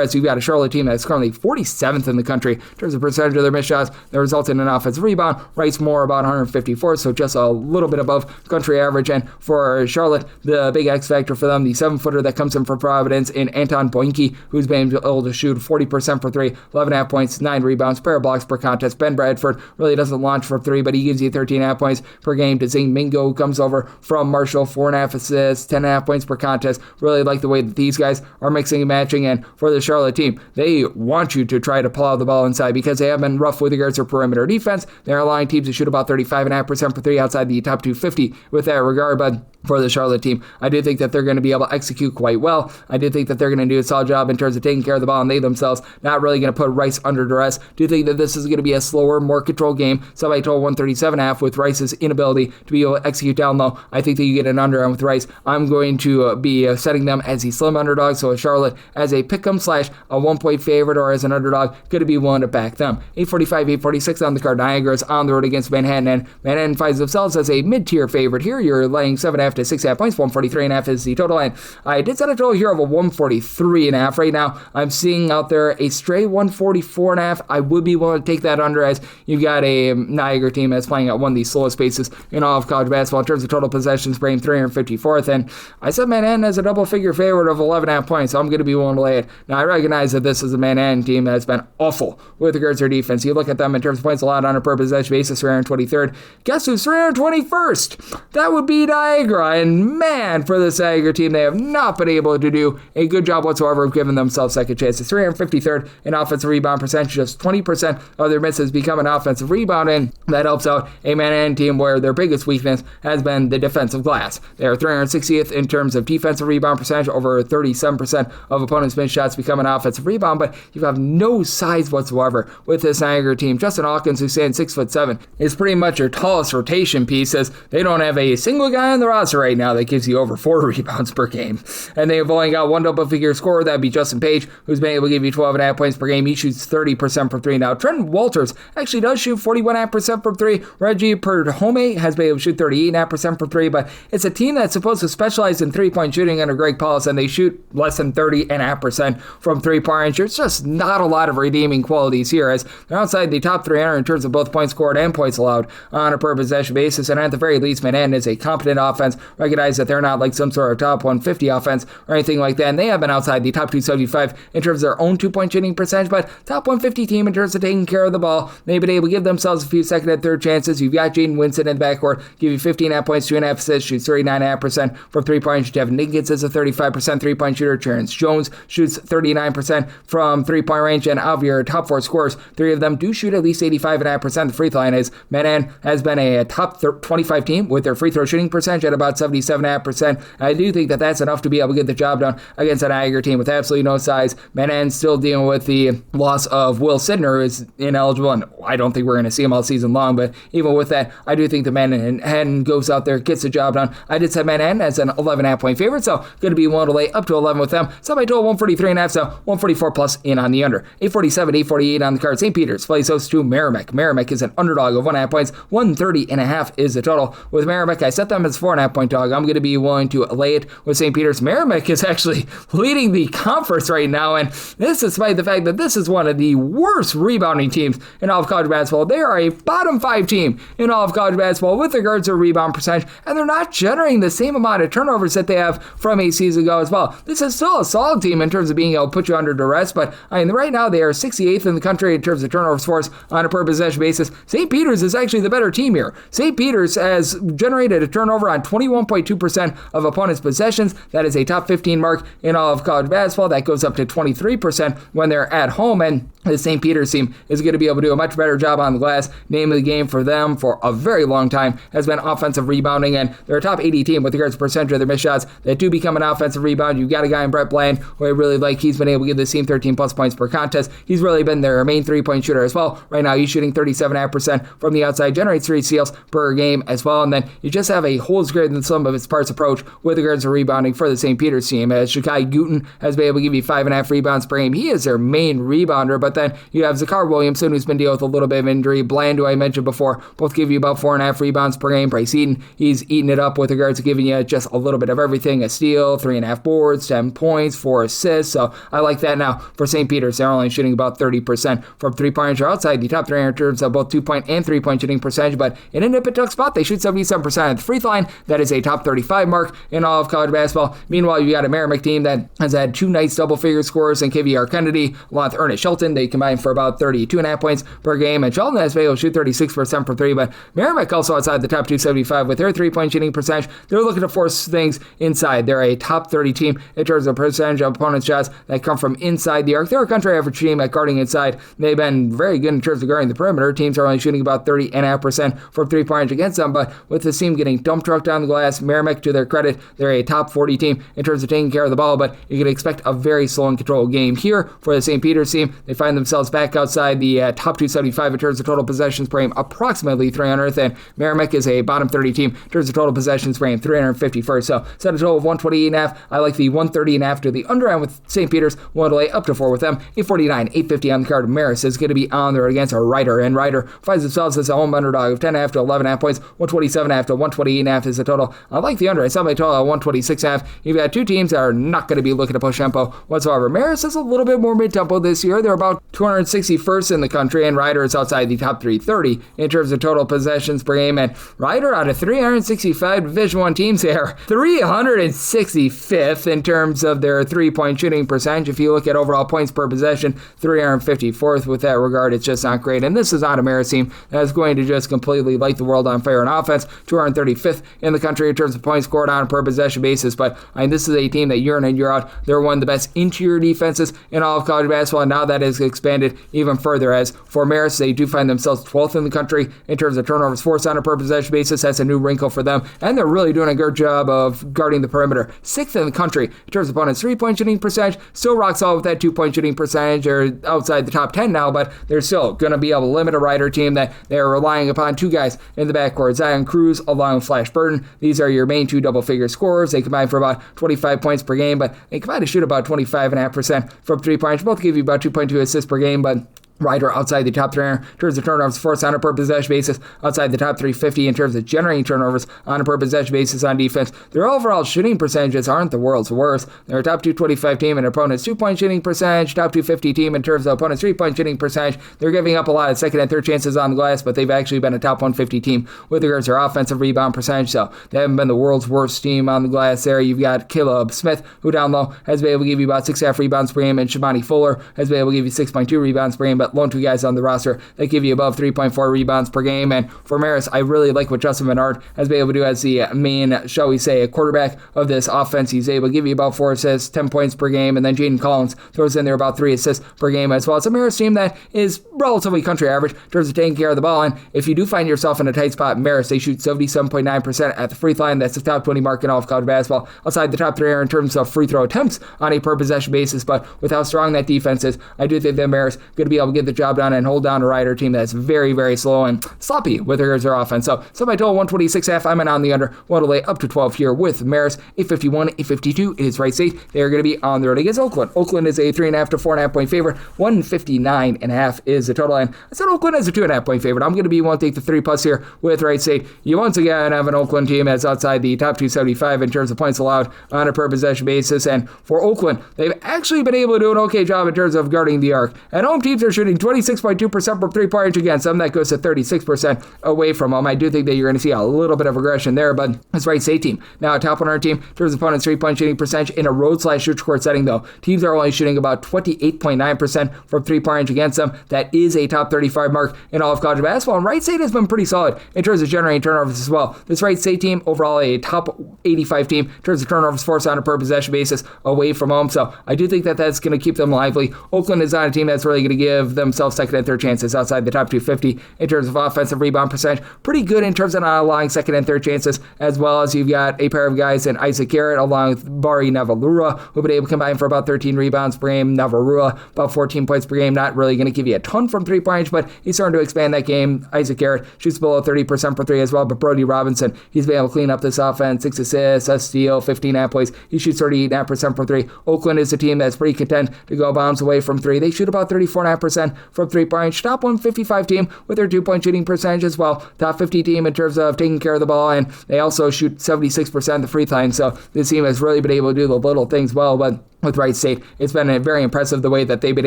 as you've got a Charlotte team that's currently 47th in the country in terms of percentage of their missed shots that result in an offensive rebound. Rice more about 154, so just a little bit above country average. And for Charlotte, the big X factor for them, the 7-footer that comes in for Providence in Anton Boinke, who's been able to shoot 40% for 3, 11.5 points, 9 rebounds, pair of blocks per contest. Ben Bradford really doesn't launch for 3, but he gives you 13.5 points per game. Dzing Mingo comes over from Marshall, 4.5 assists, 10.5 points per contest. Really like the way that these guys are mixing and matching. And for the Charlotte team, they want you to try to plow the ball inside because they have been rough with regards to perimeter defense. They're allowing teams to shoot about 35.5% for 3 outside the top 250 with that regard, but for the Charlotte team, I do think that they're going to be able to execute quite well. I do think that they're going to do a solid job in terms of taking care of the ball, and they themselves not really going to put Rice under duress. Do think that this is going to be a slower, more controlled game. So I told 137.5 with Rice's inability to be able to execute down low. I think that you get an under, and with Rice, I'm going to be setting them as a slim underdog. So a Charlotte as a pick'em / a 1-point favorite or as an underdog, going to be willing to back them. 845, 846 on the card. Niagara's on the road against Manhattan, and Manhattan finds themselves as a mid-tier favorite here. You're laying 7.5 to 6.5 points. 143.5 is the total, and I did set a total here of a 143.5. Right now, I'm seeing out there a stray 144.5. I would be willing to take that under, as you've got a Niagara team that's playing at one of the slowest paces in all of college basketball in terms of total possessions per game, 354th, and I said Manhattan as a double-figure favorite of 11.5 points, so I'm going to be willing to lay it. Now, I recognize that this is a Manhattan team that's been awful with regards to their defense. You look at them in terms of points allowed on a per possession basis, 323rd. Guess who's 321st? That would be Niagara, and man, for this Niagara team, they have not been able to do a good job whatsoever of giving themselves second chances. 353rd in offensive rebound percentage, just 20% of their misses become an offensive rebound, and that helps out a Manhattan team where their biggest weakness has been the defensive glass. They are 360th in terms of defensive rebound percentage, over 37% of opponents' missed shots become an offensive rebound, but you have no size whatsoever with this Niagara team. Justin Hawkins, who's saying 6'7", is pretty much your tallest rotation piece, as they don't have a single guy on the roster right now that gives you over 4 rebounds per game. And they have only got one double-figure scorer, that'd be Justin Page, who's been able to give you 12.5 points per game. He shoots 30% from 3. Now, Trent Walters actually does shoot 41.5% from 3. Reggie Perhome has been able to shoot 38.5% from 3, but it's a team that's supposed to specialize in three-point shooting under Greg Paulus, and they shoot less than 30.5% from three-point range. There's just not a lot of redeeming qualities here, as they're outside the top 300 in terms of both points scored and points allowed on a per-possession basis, and at the very least, Manhattan is a competent offense. Recognize that they're not like some sort of top 150 offense or anything like that, and they have been outside the top 275 in terms of their own two-point shooting percentage, but top 150 team in terms of taking care of the ball. They've been able to give themselves a few second and third chances. You've got Jaden Winston in the backcourt, give you 15.5 points, 2.5 assists, shoots 39.5% from three-point. Devin Ninkins is a 35% three-point shooter. Terrence Jones shoots 39% from three-point range, and of your top 4 scorers, 3 of them do shoot at least 85.5%. The free throw line is Manhattan has been a top 25 team with their free throw shooting percentage at about 77.5%. I do think that that's enough to be able to get the job done against a Niagara team with absolutely no size. Manhattan's still dealing with the loss of Will Sidner, who is ineligible, and I don't think we're going to see him all season long, but even with that, I do think the Manhattan goes out there, gets the job done. I did set Manhattan as an 11.5 point favorite, so going to be willing to lay up to 11 with them. So I told 143.5, so 144 plus in on the under. 847, 848 on the card. St. Peter's plays host to Merrimack. Merrimack is an underdog of 1.5 points. 130.5 is the total. With Merrimack, I set them as 4.5 point dog. I'm going to be willing to lay it with St. Peter's. Merrimack is actually leading the conference right now, and and this despite the fact that this is one of the worst rebounding teams in all of college basketball. They are a bottom 5 team in all of college basketball with regards to rebound percentage, and they're not generating the same amount of turnovers that they have from a season ago as well. This is still a solid team in terms of being able to put you under duress, but right now they are 68th in the country in terms of turnovers forced on a per possession basis. St. Peter's is actually the better team here. St. Peter's has generated a turnover on 21.2% of opponents' possessions. That is a top 15 mark in all of college basketball. That goes up to 23% when they're at home, and the St. Peter's team is going to be able to do a much better job on the glass. Name of the game for them for a very long time has been offensive rebounding, and they're a top 80 team with regards to percentage of their missed shots that do become an offensive rebound. You've got a guy in Brett Bland who I really like. He's been able to give this team 13 plus points per contest. He's really been their main three-point shooter as well. Right now he's shooting 37.5% from the outside, generates 3 steals per game as well, and then you just have a holds greater than some of its parts approach with regards to rebounding for the St. Peter's team, as Shakai Gooten has been able to give you 5.5 rebounds per game. He is their main rebounder, but then you have Zakar Williamson, who's been dealing with a little bit of injury. Bland, who I mentioned before, both give you about 4.5 rebounds per game. Bryce Eaton, he's eating it up with regards to giving you just a little bit of everything. A steal, 3.5 boards, 10 points, 4 assists. So I like that now for St. Peter's. They're only shooting about 30% from three-pointers. Outside the top 3 in terms of both 2-point and 3-point shooting percentage, but in a nip-and-tuck spot, they shoot 77% at the free throw line. That is a top 35 mark in all of college basketball. Meanwhile, you got a Merrimack team that has had 2 nice double-figure scores in Kiviar Kennedy along with Ernest Shelton. They combine for about 32.5 points per game, and Shelton has been able to shoot 36% for 3, but Merrimack also outside the top 275 with their 3-point shooting percentage. They're looking to force things inside. They're a top 30 team in terms of percentage of opponents' shots that come from inside the arc. They're a country average team at guarding inside. They've been very good in terms of guarding the perimeter. Teams are only shooting about 30.5% from 3-pointers against them, but with this team getting dump trucked on the glass, Merrimack, to their credit, they're a top 40 team in terms of taking care of the ball, but you can expect a very slow and controlled game here for the St. Peter's team. They find themselves back outside the top 275 in terms of total possessions per game, approximately 300th, and Merrimack is a bottom 30 team in terms of total possessions per game, 351st. So set a total of 128.5. I like the 130.5 to the under end with St. Peter's. One to lay up to 4 with them. 849, 850 on the card. Marist is going to be on there against a Ryder, and Ryder finds themselves as a home underdog of 10.5 to 11.5 points. 127.5 to 128.5 is the total. I like the under. I saw my total at 126.5. You've got 2 teams that are not going to be looking to push tempo whatsoever. Marist is a little bit more mid-tempo this year. They're about 261st in the country, and Ryder is outside the top 330 in terms of total possessions per game, and Ryder out of 365 Division I teams there, 365th in terms of their 3-point shooting percentage. If you look at overall points per possession, 354th with that regard. It's just not great, and this is not a Marist team that's going to just completely light the world on fire in offense. 235th in the country in terms of points scored on a per possession basis, but this is a team that year in and year out, they're one of the best interior defenses in all of college basketball, and now that is expanded even further, as for Marist, they do find themselves 12th in the country in terms of turnovers forced on a per possession basis. That's a new wrinkle for them, and they're really doing a good job of guarding the perimeter. 6th in the country in terms of opponents' 3-point shooting percentage. Still rock solid with that 2-point shooting percentage. They're outside the top 10 now, but they're still going to be able to limit a Ryder team that they're relying upon 2 guys in the backcourt. Zion Cruz along with Flash Burton. These are your main 2 double-figure scorers. They combine for about 25 points per game, but they combine to shoot about 25.5% from 3-pointers. Both give you about 2.2 assists per game, but Ryder outside the top 3 in terms of turnovers forced on a per possession basis, outside the top 350 in terms of generating turnovers on a per possession basis on defense. Their overall shooting percentages aren't the world's worst. They're a top 225 team in opponents' 2-point shooting percentage, top 250 team in terms of opponents' 3-point shooting percentage. They're giving up a lot of second and third chances on the glass, but they've actually been a top 150 team with regards to their offensive rebound percentage, so they haven't been the world's worst team on the glass there. You've got Caleb Smith, who down low has been able to give you about 6.5 rebounds per game, and Shabani Fuller has been able to give you 6.2 rebounds per game, but lone 2 guys on the roster that give you above 3.4 rebounds per game. And for Marist, I really like what Justin Menard has been able to do as the main, shall we say, a quarterback of this offense. He's able to give you about 4 assists, 10 points per game, and then Jaden Collins throws in there about 3 assists per game as well. It's a Marist team that is relatively country average in terms of taking care of the ball, and if you do find yourself in a tight spot, Marist, they shoot 77.9% at the free throw line. That's the top 20 mark in all of college basketball. Outside the top 3 are in terms of free throw attempts on a per possession basis, but with how strong that defense is, I do think that Marist going to be able to get the job done and hold down a Rider team that's very, very slow and sloppy with regards to their offense. So my total 126.5. I'm on the under. Want to lay up to 12 here with Marist. 851, 852 is Wright St. They're going to be on the road against Oakland. Oakland is a 3.5 to 4.5 point favorite. 159.5 is the total. And I said Oakland is a 2.5 point favorite. I'm going to be one take the 3+ here with Wright St. You once again have an Oakland team that's outside the top 275 in terms of points allowed on a per possession basis. And for Oakland, they've actually been able to do an okay job in terms of guarding the arc. And home teams are shooting 26.2% from 3-point range against them. That goes to 36% away from them. I do think that you're going to see a little bit of aggression there, but it's Wright St team. Now, a top 100 team in terms of opponents' 3-point shooting percentage in a road/neutral court setting, though. Teams are only shooting about 28.9% from 3-point range against them. That is a top 35 mark in all of college basketball. And Wright St has been pretty solid in terms of generating turnovers as well. This Wright St team, overall a top 85 team in terms of turnovers forced on a per possession basis away from home. So I do think that that's going to keep them lively. Oakland is not a team that's really going to give themselves second and third chances outside the top 250 in terms of offensive rebound percentage. Pretty good in terms of not allowing second and third chances, as well as you've got a pair of guys in Isaac Garrett along with Bari Navarura, who've been able to combine for about 13 rebounds per game. Navarura, about 14 points per game. Not really going to give you a ton from 3-point range, but he's starting to expand that game. Isaac Garrett shoots below 30% for 3 as well, but Brody Robinson, he's been able to clean up this offense. 6 assists, a steal, 15 half plays. He shoots 38.5% for 3. Oakland is a team that's pretty content to go bombs away from 3. They shoot about 34.5% from 3-point range. Top 155 team with their 2-point shooting percentage as well. Top 50 team in terms of taking care of the ball, and they also shoot 76% of the free throw line. So this team has really been able to do the little things well, but with Wright St, it's been very impressive the way that they've been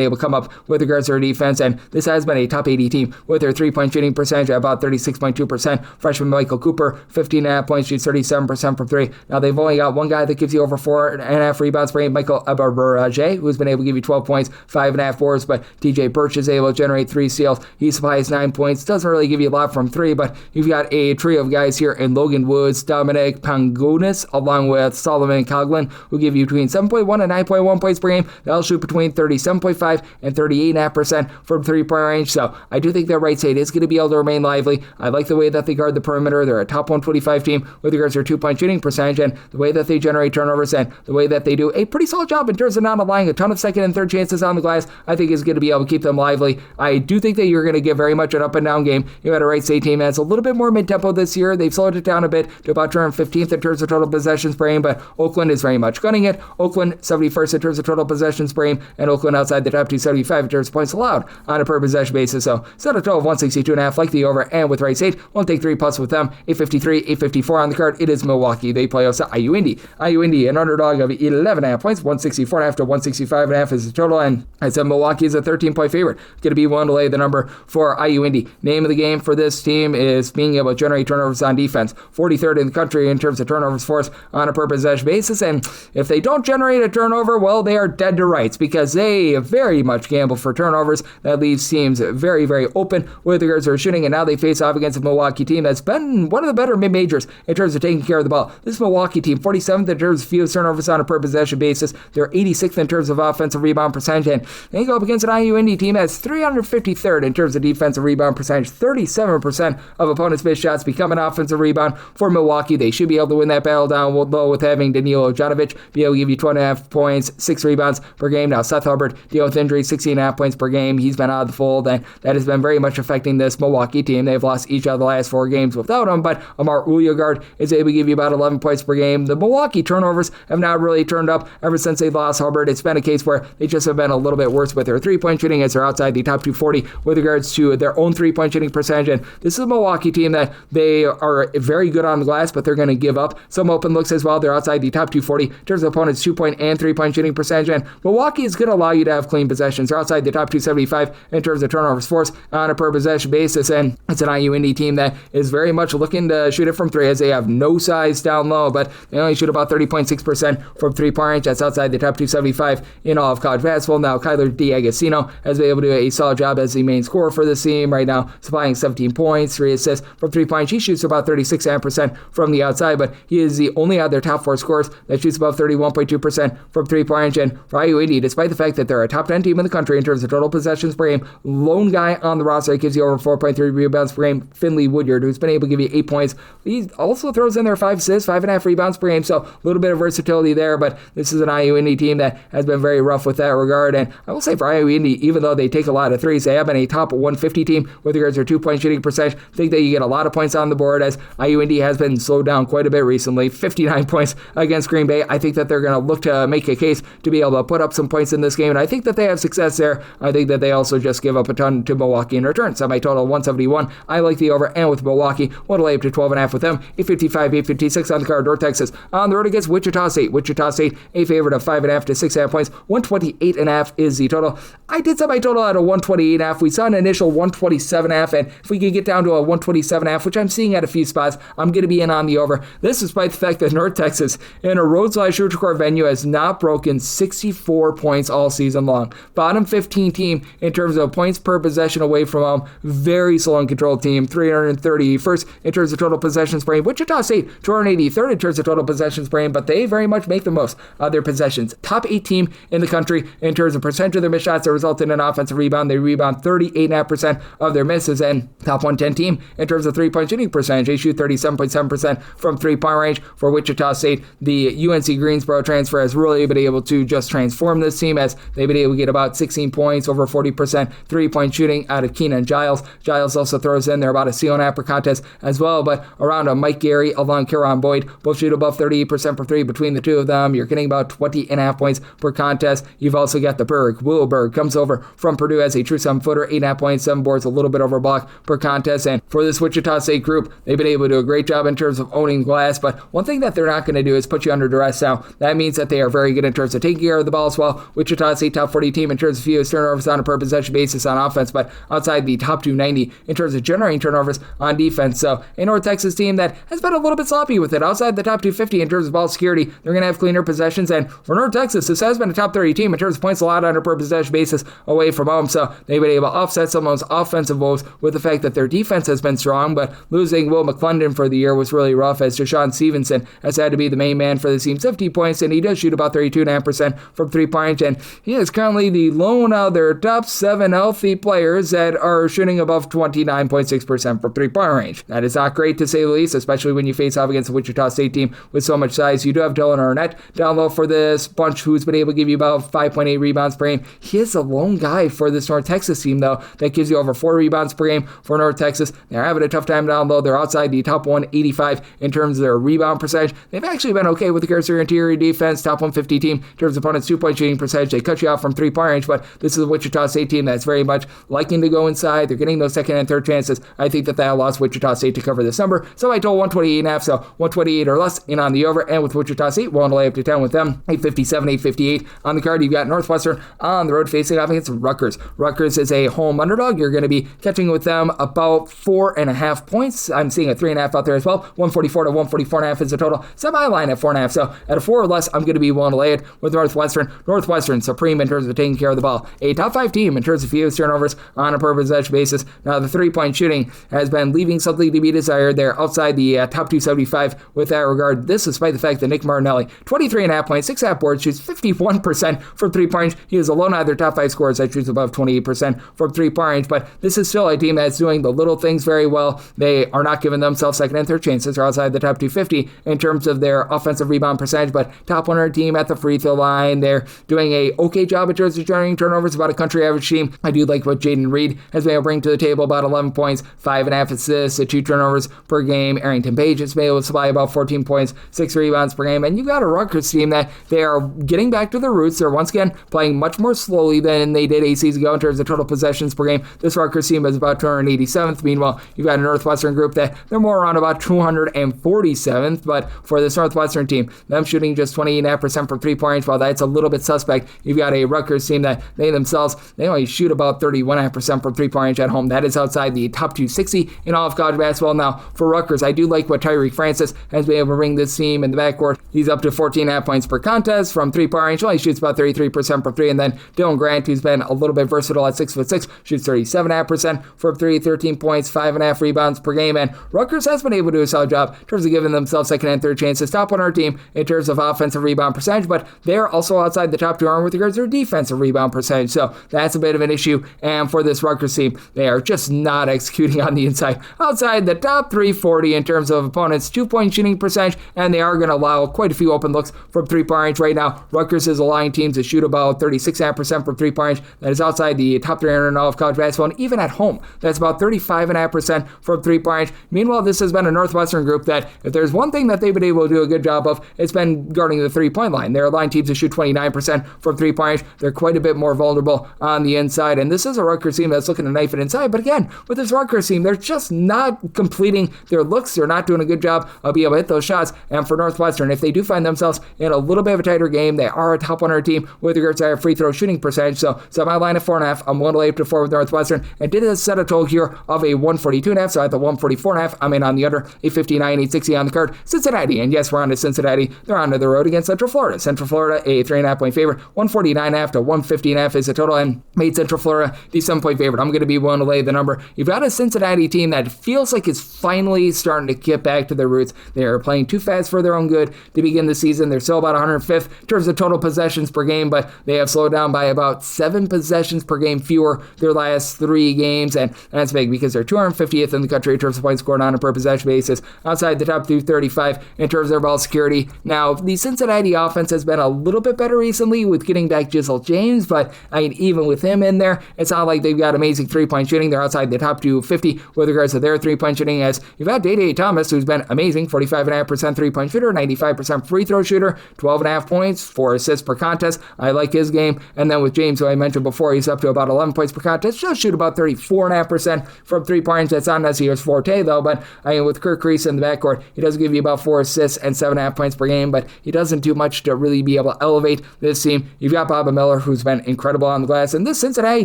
able to come up with regards to their defense, and this has been a top 80 team with their 3-point shooting percentage at about 36.2%. Freshman Michael Cooper, 15.5 points, shoots 37% from 3. Now they've only got one guy that gives you over 4.5 rebounds per game, Michael Abaraje, who's been able to give you 12 points, 5.5 boards, but TJ Birch is able to generate 3 steals. He supplies 9 points, doesn't really give you a lot from 3, but you've got a trio of guys here in Logan Woods, Dominic Pangonis, along with Solomon Coughlin, who give you between 7.1 and 9.1 points per game. They'll shoot between 37.5 and 38.5% from 3-point range. So I do think that Wright St is going to be able to remain lively. I like the way that they guard the perimeter. They're a top 125 team with regards to their 2-point shooting percentage, and the way that they generate turnovers, and the way that they do a pretty solid job in terms of not allowing a ton of second and third chances on the glass, I think is going to be able to keep them lively. I do think that you're going to get very much an up and down game. You got a Wright St team that's a little bit more mid-tempo this year. They've slowed it down a bit to about 215th in terms of total possessions per game, but Oakland is very much gunning it. Oakland 71st in terms of total possessions per game, and Oakland outside the top 275 in terms of points allowed on a per possession basis. So set a total of 162.5, like the over, and with Wright St, won't take 3+ with them. 853, 854 on the card. It is Milwaukee. They play outside IU Indy. IU Indy, an underdog of 11.5 points, 164.5 to 165.5 is the total, and I said Milwaukee is a 13-point favorite. Going to be one to lay the number for IU Indy. Name of the game for this team is being able to generate turnovers on defense. 43rd in the country in terms of turnovers forced on a per possession basis, and if they don't generate a turnover, well, they are dead to rights because they very much gamble for turnovers. That leaves teams very, very open with regards to their shooting, and now they face off against a Milwaukee team that's been one of the better mid-majors in terms of taking care of the ball. This Milwaukee team, 47th in terms of fewest turnovers on a per possession basis. They're 86th in terms of offensive rebound percentage, and they go up against an IU Indy team that's 353rd in terms of defensive rebound percentage. 37% of opponents' missed shots become an offensive rebound for Milwaukee. They should be able to win that battle down low with having Danilo Janovic be able to give you 12.5 points, 6 rebounds per game. Now Seth Hubbard dealing with injury, 16.5 points per game. He's been out of the fold, and that has been very much affecting this Milwaukee team. They've lost each of the last 4 games without him, but Amar Uyagard is able to give you about 11 points per game. The Milwaukee turnovers have not really turned up ever since they lost Hubbard. It's been a case where they just have been a little bit worse with their 3-point shooting, as they're outside the top 240 with regards to their own 3-point shooting percentage. And this is a Milwaukee team that they are very good on the glass, but they're going to give up some open looks as well. They're outside the top 240 in terms of opponents' 2-point and 3-point shooting percentage. And Milwaukee is going to allow you to have clean possessions. They're outside the top 275 in terms of turnovers forced on a per possession basis, and it's an IU Indy team that is very much looking to shoot it from 3, as they have no size down low, but they only shoot about 30.6% from 3-point range. That's outside the top 275 in all of college basketball. Now Kyler D'Agostino has been able to do a solid job as the main scorer for this team right now, supplying 17 points, 3 assists from 3-point. He shoots about 36% from the outside, but he is the only out of their top 4 scorers that shoots above 31.2% from 3-point range. And for IU Indy, despite the fact that they're a top 10 team in the country in terms of total possessions per game, lone guy on the roster that gives you over 4.3 rebounds per game, Finley Woodyard, who's been able to give you 8 points. He also throws in their 5 assists, 5.5 rebounds per game, so a little bit of versatility there, but this is an IU Indy team that has been very rough with that regard. And I will say for IU Indy, even though they take a lot of threes, they have been a top 150 team with regards to their 2-point shooting percentage. I think that you get a lot of points on the board, as IU Indy has been slowed down quite a bit recently. 59 points against Green Bay. I think that they're going to look to make a case to be able to put up some points in this game, and I think that they have success there. I think that they also just give up a ton to Milwaukee in return. Semi-total 171. I like the over, and with Milwaukee, want to lay up to 12.5 with them. 855, 856 on the card. North Texas on the road against Wichita State. Wichita State, a favorite of 5.5 to 6.5 points. 128.5 is the total. I did semi-total at a 128.5. We saw an initial 127.5, and if we could get down to a 127.5, which I'm seeing at a few spots, I'm going to be in on the over. This despite the fact that North Texas, in a road/neutral venue, has not broken 64 points all season long. Bottom 15 team in terms of points per possession away from home. Very slow and controlled team. 331st in terms of total possessions per game. Wichita State, 283rd in terms of total possessions per game, but they very much make the most of their possessions. Top 8 team in the country in terms of percentage of their missed shots that result in an offensive rebound. They rebound 38.5% of their misses, and top 110 team in terms of 3-point shooting percentage. They shoot 37.7% from 3-point range. For Wichita State, the UNC Greensboro transfer has really been able to just transform this team, as they've been able to get about 16 points, over 40% 3-point shooting out of Keenan Giles. Giles also throws in there about a Siena per contest as well, but around a Mike Gary, along Kieran Boyd, both shoot above 38% for 3 between the two of them. You're getting about 20.5 points per contest. You've also got the Berg. Will Berg comes over from Purdue as a true 7-footer, 8.5 points, 7 boards, a little bit over a block per contest. And for this Wichita State group, they've been able to do a great job in terms of owning glass, but one thing that they're not going to do is put you under duress. Now, that means that they are very good in terms of taking care of the ball as well. Wichita State, top 40 team in terms of fewest turnovers on a per possession basis on offense, but outside the top 290 in terms of generating turnovers on defense. So a North Texas team that has been a little bit sloppy with it. Outside the top 250 in terms of ball security, they're going to have cleaner possessions. And for North Texas, this has been a top 30 team in terms of points allowed on a per possession basis away from home. So they've been able to offset some of those offensive woes with the fact that their defense has been strong, but losing Will McClendon for the year was really rough, as Deshaun Stevenson has had to be the main man for the team. 50 points, and he does shoot about 32.5% from 3-point, and he is currently the lone of their top 7 healthy players that are shooting above 29.6% from 3-point range. That is not great, to say the least, especially when you face off against a Wichita State team with so much size. You do have Dylan Arnett down low for this bunch, who's been able to give you about 5.8 rebounds per game. He is a lone guy for this North Texas team, though, that gives you over 4 rebounds per game for North Texas. They're having a tough time down low. They're outside the top 185 in terms of their rebound percentage. They've actually been okay with the their interior defense, top 150 team in terms of opponents' 2-point shooting percentage. They cut you off from 3-point range, but this is a Wichita State team that's very much liking to go inside. They're getting those second and third chances. I think that allows Wichita State to cover this number. So I told 128.5, so 128 or less in on the over. And with Wichita State, we'll lay up to 10 with them. 857, 858 on the card. You've got Northwestern on the road facing off against Rutgers. Rutgers is a home underdog. You're going to be catching with them about 4.5 points. I'm seeing a 3.5 out there as well. 144 to 144.5 is the total. Semi line at 4.5. So at a 4 or less, I'm going to be willing to lay it with Northwestern. Northwestern supreme in terms of taking care of the ball. A top 5 team in terms of fewest turnovers on a per possession basis. Now the 3-point shooting has been leaving something to be desired. They're outside the top 275 with that regard. This despite the fact that Nick Martinelli, 23.5 points, 6.5 boards, shoots 51% from 3-point. He is alone out of their top 5 scorers that shoots above 28% from 3-point range, but this is still a team that's doing the little things very well. They are not giving themselves second and third chances. They're outside the top 250 in terms of their offensive rebound percentage, but top 100 team at the free throw line. They're doing a okay job in terms of generating turnovers, about a country average team. I do like what Jaden Reed has been able to bring to the table, about 11 points, 5.5 assists, 2 turnovers per game. Arrington Page has been able to supply about 14 points, 6 rebounds per game, and you've got a Rutgers team that they are getting back to their roots. They're once again playing much more slowly than they did 8 seasons ago in terms of total possessions per game. This Rutgers team is about 287th. Meanwhile, you've got a Northwestern group that they're more around about 247th, but for this Northwestern team, them shooting just 28.5% from 3-point range, while that's a little bit suspect. You've got a Rutgers team that they themselves, they only shoot about 31.5% from 3-point range at home. That is outside the top 260 in all of college basketball. Now, for Rutgers, I do like what Tyreek Francis has been able to bring this team in the backcourt. He's up to 14.5 points per contest from 3-point range. Only shoots about 33% from 3, and then Dylan Grant, who's been a little bit versatile at 6'6", shoots 37.5% from 3, 13 points, 5.5 rebounds per game, and Rutgers has been able to do a solid job in terms of giving themselves second and third chances. Top 100 team in terms of offensive rebound percentage, but but they're also outside the top 200 with regards to their defensive rebound percentage. So that's a bit of an issue. And for this Rutgers team, they are just not executing on the inside. Outside the top 340 in terms of opponents' 2-point shooting percentage, and they are going to allow quite a few open looks from 3-point range right now. Rutgers is allowing teams to shoot about 36.5% from 3-point range. That is outside the top 300 in all of college basketball, and even at home, that's about 35.5% from 3-point range. Meanwhile, this has been a Northwestern group that, if there's one thing that they've been able to do a good job of, it's been guarding the 3-point line. They're allowing teams to shoot 29% from 3-point range. They're quite a bit more vulnerable on the inside, and this is a Rutgers team that's looking to knife it inside. But again, with this Rutgers team, they're just not completing their looks. They're not doing a good job of being able to hit those shots. And for Northwestern, if they do find themselves in a little bit of a tighter game, they are a top 100 team with regards to their free throw shooting percentage. So my line at 4.5. I'm willing to lay up to 4 with Northwestern, and did set a total here of a 142.5. So at the 144.5, I'm in on the under, a 59, 860 on the card. Cincinnati, and yes, we're on to Cincinnati. They're on to the road against Central Florida. Central Florida, a 3.5 point favorite. 149.5 to 150.5 is the total, and made Central Florida the 7-point favorite. I'm going to be willing to lay the number. You've got a Cincinnati team that feels like it's finally starting to get back to their roots. They are playing too fast for their own good to begin the season. They're still about 105th in terms of total possessions per game, but they have slowed down by about 7 possessions per game fewer their last 3 games, and that's big because they're 250th in the country in terms of points scored on a per possession basis, outside the top 235 in terms of their ball security. Now, the Cincinnati offense has been a little bit better recently with getting back Jizzle James, but even with him in there, it's not like they've got amazing 3-point shooting. They're outside the top 250 with regards to their 3-point shooting, as you've got Day Thomas, who's been amazing, 45.5% 3-point shooter, 95% free throw shooter, 12.5 points, 4 assists per contest. I like his game. And then with James, who I mentioned before, he's up to about 11 points per contest. He'll shoot about 34.5% from 3-point range. That's not necessarily his forte, though, but with Kirk Reese in the backcourt, he does give you about 4 assists and 7.5 points per game, but he doesn't do much to really be able to elevate this team. You've got Bob Miller, who's been incredible on the glass, and this Cincinnati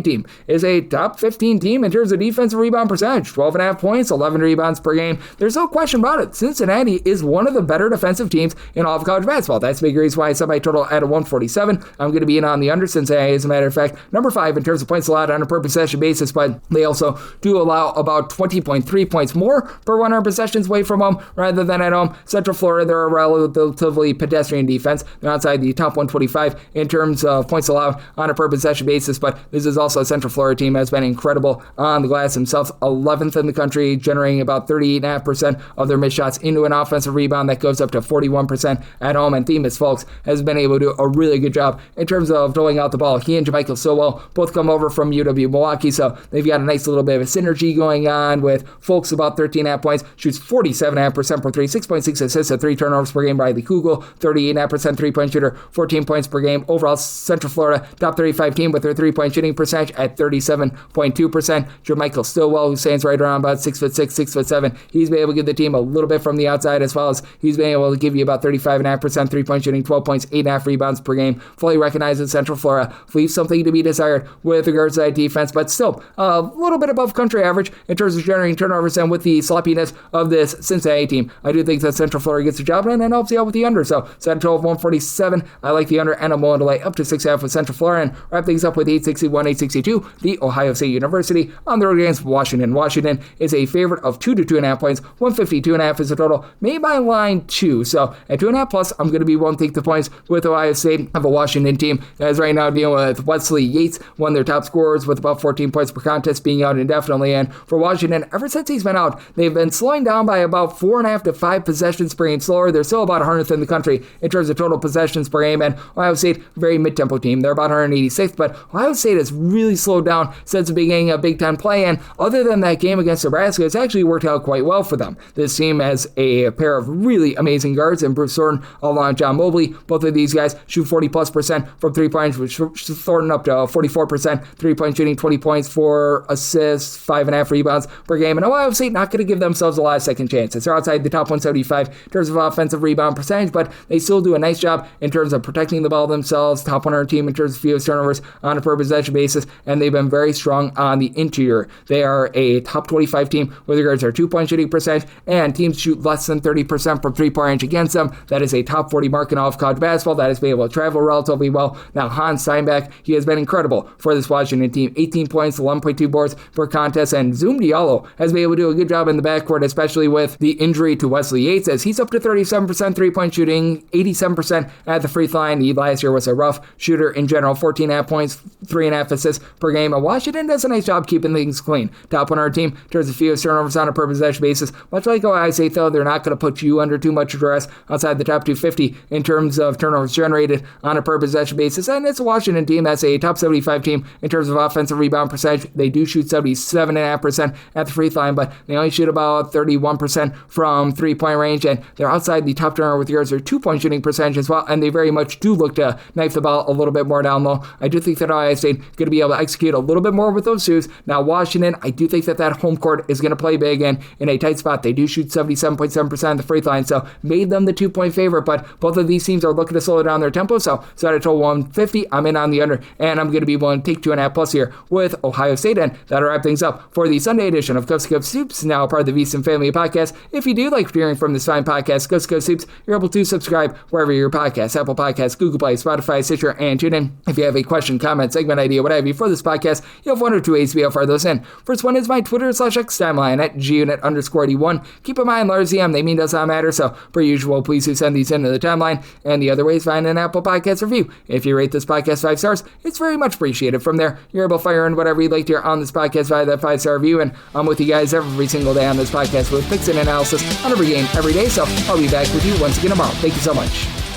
team is a top 15 team in terms of defensive rebound percentage. 12.5 points, 11 rebounds per game. There's no question about it. Cincinnati is one of the better defensive teams in all of college basketball. That's a big reason why I set my total at a 147. I'm going to be in on the under Cincinnati, as a matter of fact. Number 5 in terms of points allowed on a per possession basis, but they also do allow about 20.3 points more per 100 possessions away from home rather than at home. Central Florida, they're a relatively pedestrian defense. They're outside the top 125 in terms of points allowed on a per possession basis, but this is also a Central Florida team that has been incredible on the glass themselves. 11th in the country, generating about 38.5% of their missed shots into an offensive rebound. That goes up to 41% at home, and Themis, folks, has been able to do a really good job in terms of doling out the ball. He and JaMychal Stillwell both come over from UW Milwaukee, so they've got a nice little bit of a synergy going on with Folks about 13.5 points, shoots 47.5% per 3, 6.6 assists at 3 turnovers per game. Riley Kugel, 38.5% 3-point shooter, 14 points per game. Overall, Central Florida, top 35 team with their 3-point shooting percentage at 37.2%. JaMychal Stillwell, who stands right around about 6'6", 6'7", he's been able to give the team a little bit from the outside, as well as he's been able to give you about 35.5% 3-point shooting, 12 points, 8.5 rebounds per game. Fully recognizes Central Florida leaves something to be desired with regards to that defense, but still a little bit above country average in terms of generating turnovers, and with the sloppiness of this Cincinnati team, I do think that Central Florida gets the job done and helps you out with the under. So set a total of 147. I like the under, and I'm willing to lay up to 6.5 with Central Florida, and wrap things up with 861, 862. The Ohio State University on the road against Washington. Washington is a favorite of 2 to 2.5 points. 152.5 is the total, made by line 2. So at 2.5 plus, I'm going to be willing to take the points with Ohio State. Of a Washington team that is right now dealing with Wesley Yates, one of their top scorers, with about 14 points per contest, being out indefinitely. And for Washington, ever since he's been out, they've been slowing down by about 4.5 to 5 possessions per game slower. They're still about 100th in the country in terms of total possessions per game, and Ohio State, very mid-tempo team. They're about 186th, but Ohio State has really slowed down since the beginning of Big Ten play, and other than that game against Nebraska, it's actually worked out quite well for them. This team has a pair of really amazing guards, and Bruce Thornton along with John Mobley. Both of these guys shoot 40+% from 3 points, which Thornton up to 44% 3-point shooting, 20 points, 4 assists, 5.5 rebounds per game. And Ohio State not going to give themselves a lot of second chances. They're outside the top 175 in terms of offensive rebound percentage, but they still do a nice job in terms of protecting the ball themselves. Top 100 team in terms of fewest turnovers on a per possession basis, and they've been very strong on the interior. They are a top 25 team with regards to their 2-point shooting percentage, and teams shoot less than 30% from 3-point range against them. That is a top 40 mark in all of college basketball. That has been able to travel relatively well. Now, Hans Steinbach, he has been incredible for this Washington team. 18 points, 11.2 boards per contest, and Zoom Diallo has been able to do a good job in the backcourt, especially with the injury to Wesley Yates, as he's up to 37% 3-point shooting, 87% at the free throw line. He last year was a rough shooter in general, 14.5 points, 3.5 assists per game. And Washington does a nice job keeping things clean. Top 100 team in terms of fewest turnovers on a per possession basis. Much like Ohio State, though, they're not going to put you under too much duress outside the top 250 in terms of turnovers generated on a per possession basis. And it's a Washington team that's a top 75 team in terms of offensive rebound percentage. They do shoot 77.5% at the free throw line, but they only shoot about 31% from three-point range, and they're outside the top turnover with yards. Their two-point shooting percentage as well, and they very much do look to knife the ball a little bit more down low. I do think that Ohio State going to be able to execute a little bit more with those twos. Now, Washington, I do think that home court is going to play big, and in a tight spot, they do shoot 77.7% of the free throw line, so made them the 2-point favorite, but both of these teams are looking to slow down their tempo, so at a total 150, I'm in on the under, and I'm going to be willing to take 2.5 plus here with Ohio State, and that'll wrap things up for the Sunday edition of Coast to Coast Hoops, now part of the VSiN family podcast. If you do like hearing from this fine podcast, Coast to Coast Hoops, you're able to subscribe wherever your podcasts, Apple Podcasts, Google Play, Spotify, Stitcher, and TuneIn. If you have a question, comment, segment idea, what have you for this podcast, you have one or two ways to be able to fire those in. First one is my Twitter/X timeline at gunit_81. Keep in mind, large DM, they mean does not matter, so per usual, please do send these into the timeline. And the other way is find an Apple Podcast review. If you rate this podcast 5 stars, it's very much appreciated. From there, you're able to fire in whatever you'd like to hear on this podcast via that 5-star review, and I'm with you guys every single day on this podcast with picks and analysis on every game, every day, so I'll be back with you once again tomorrow. Thank you so much.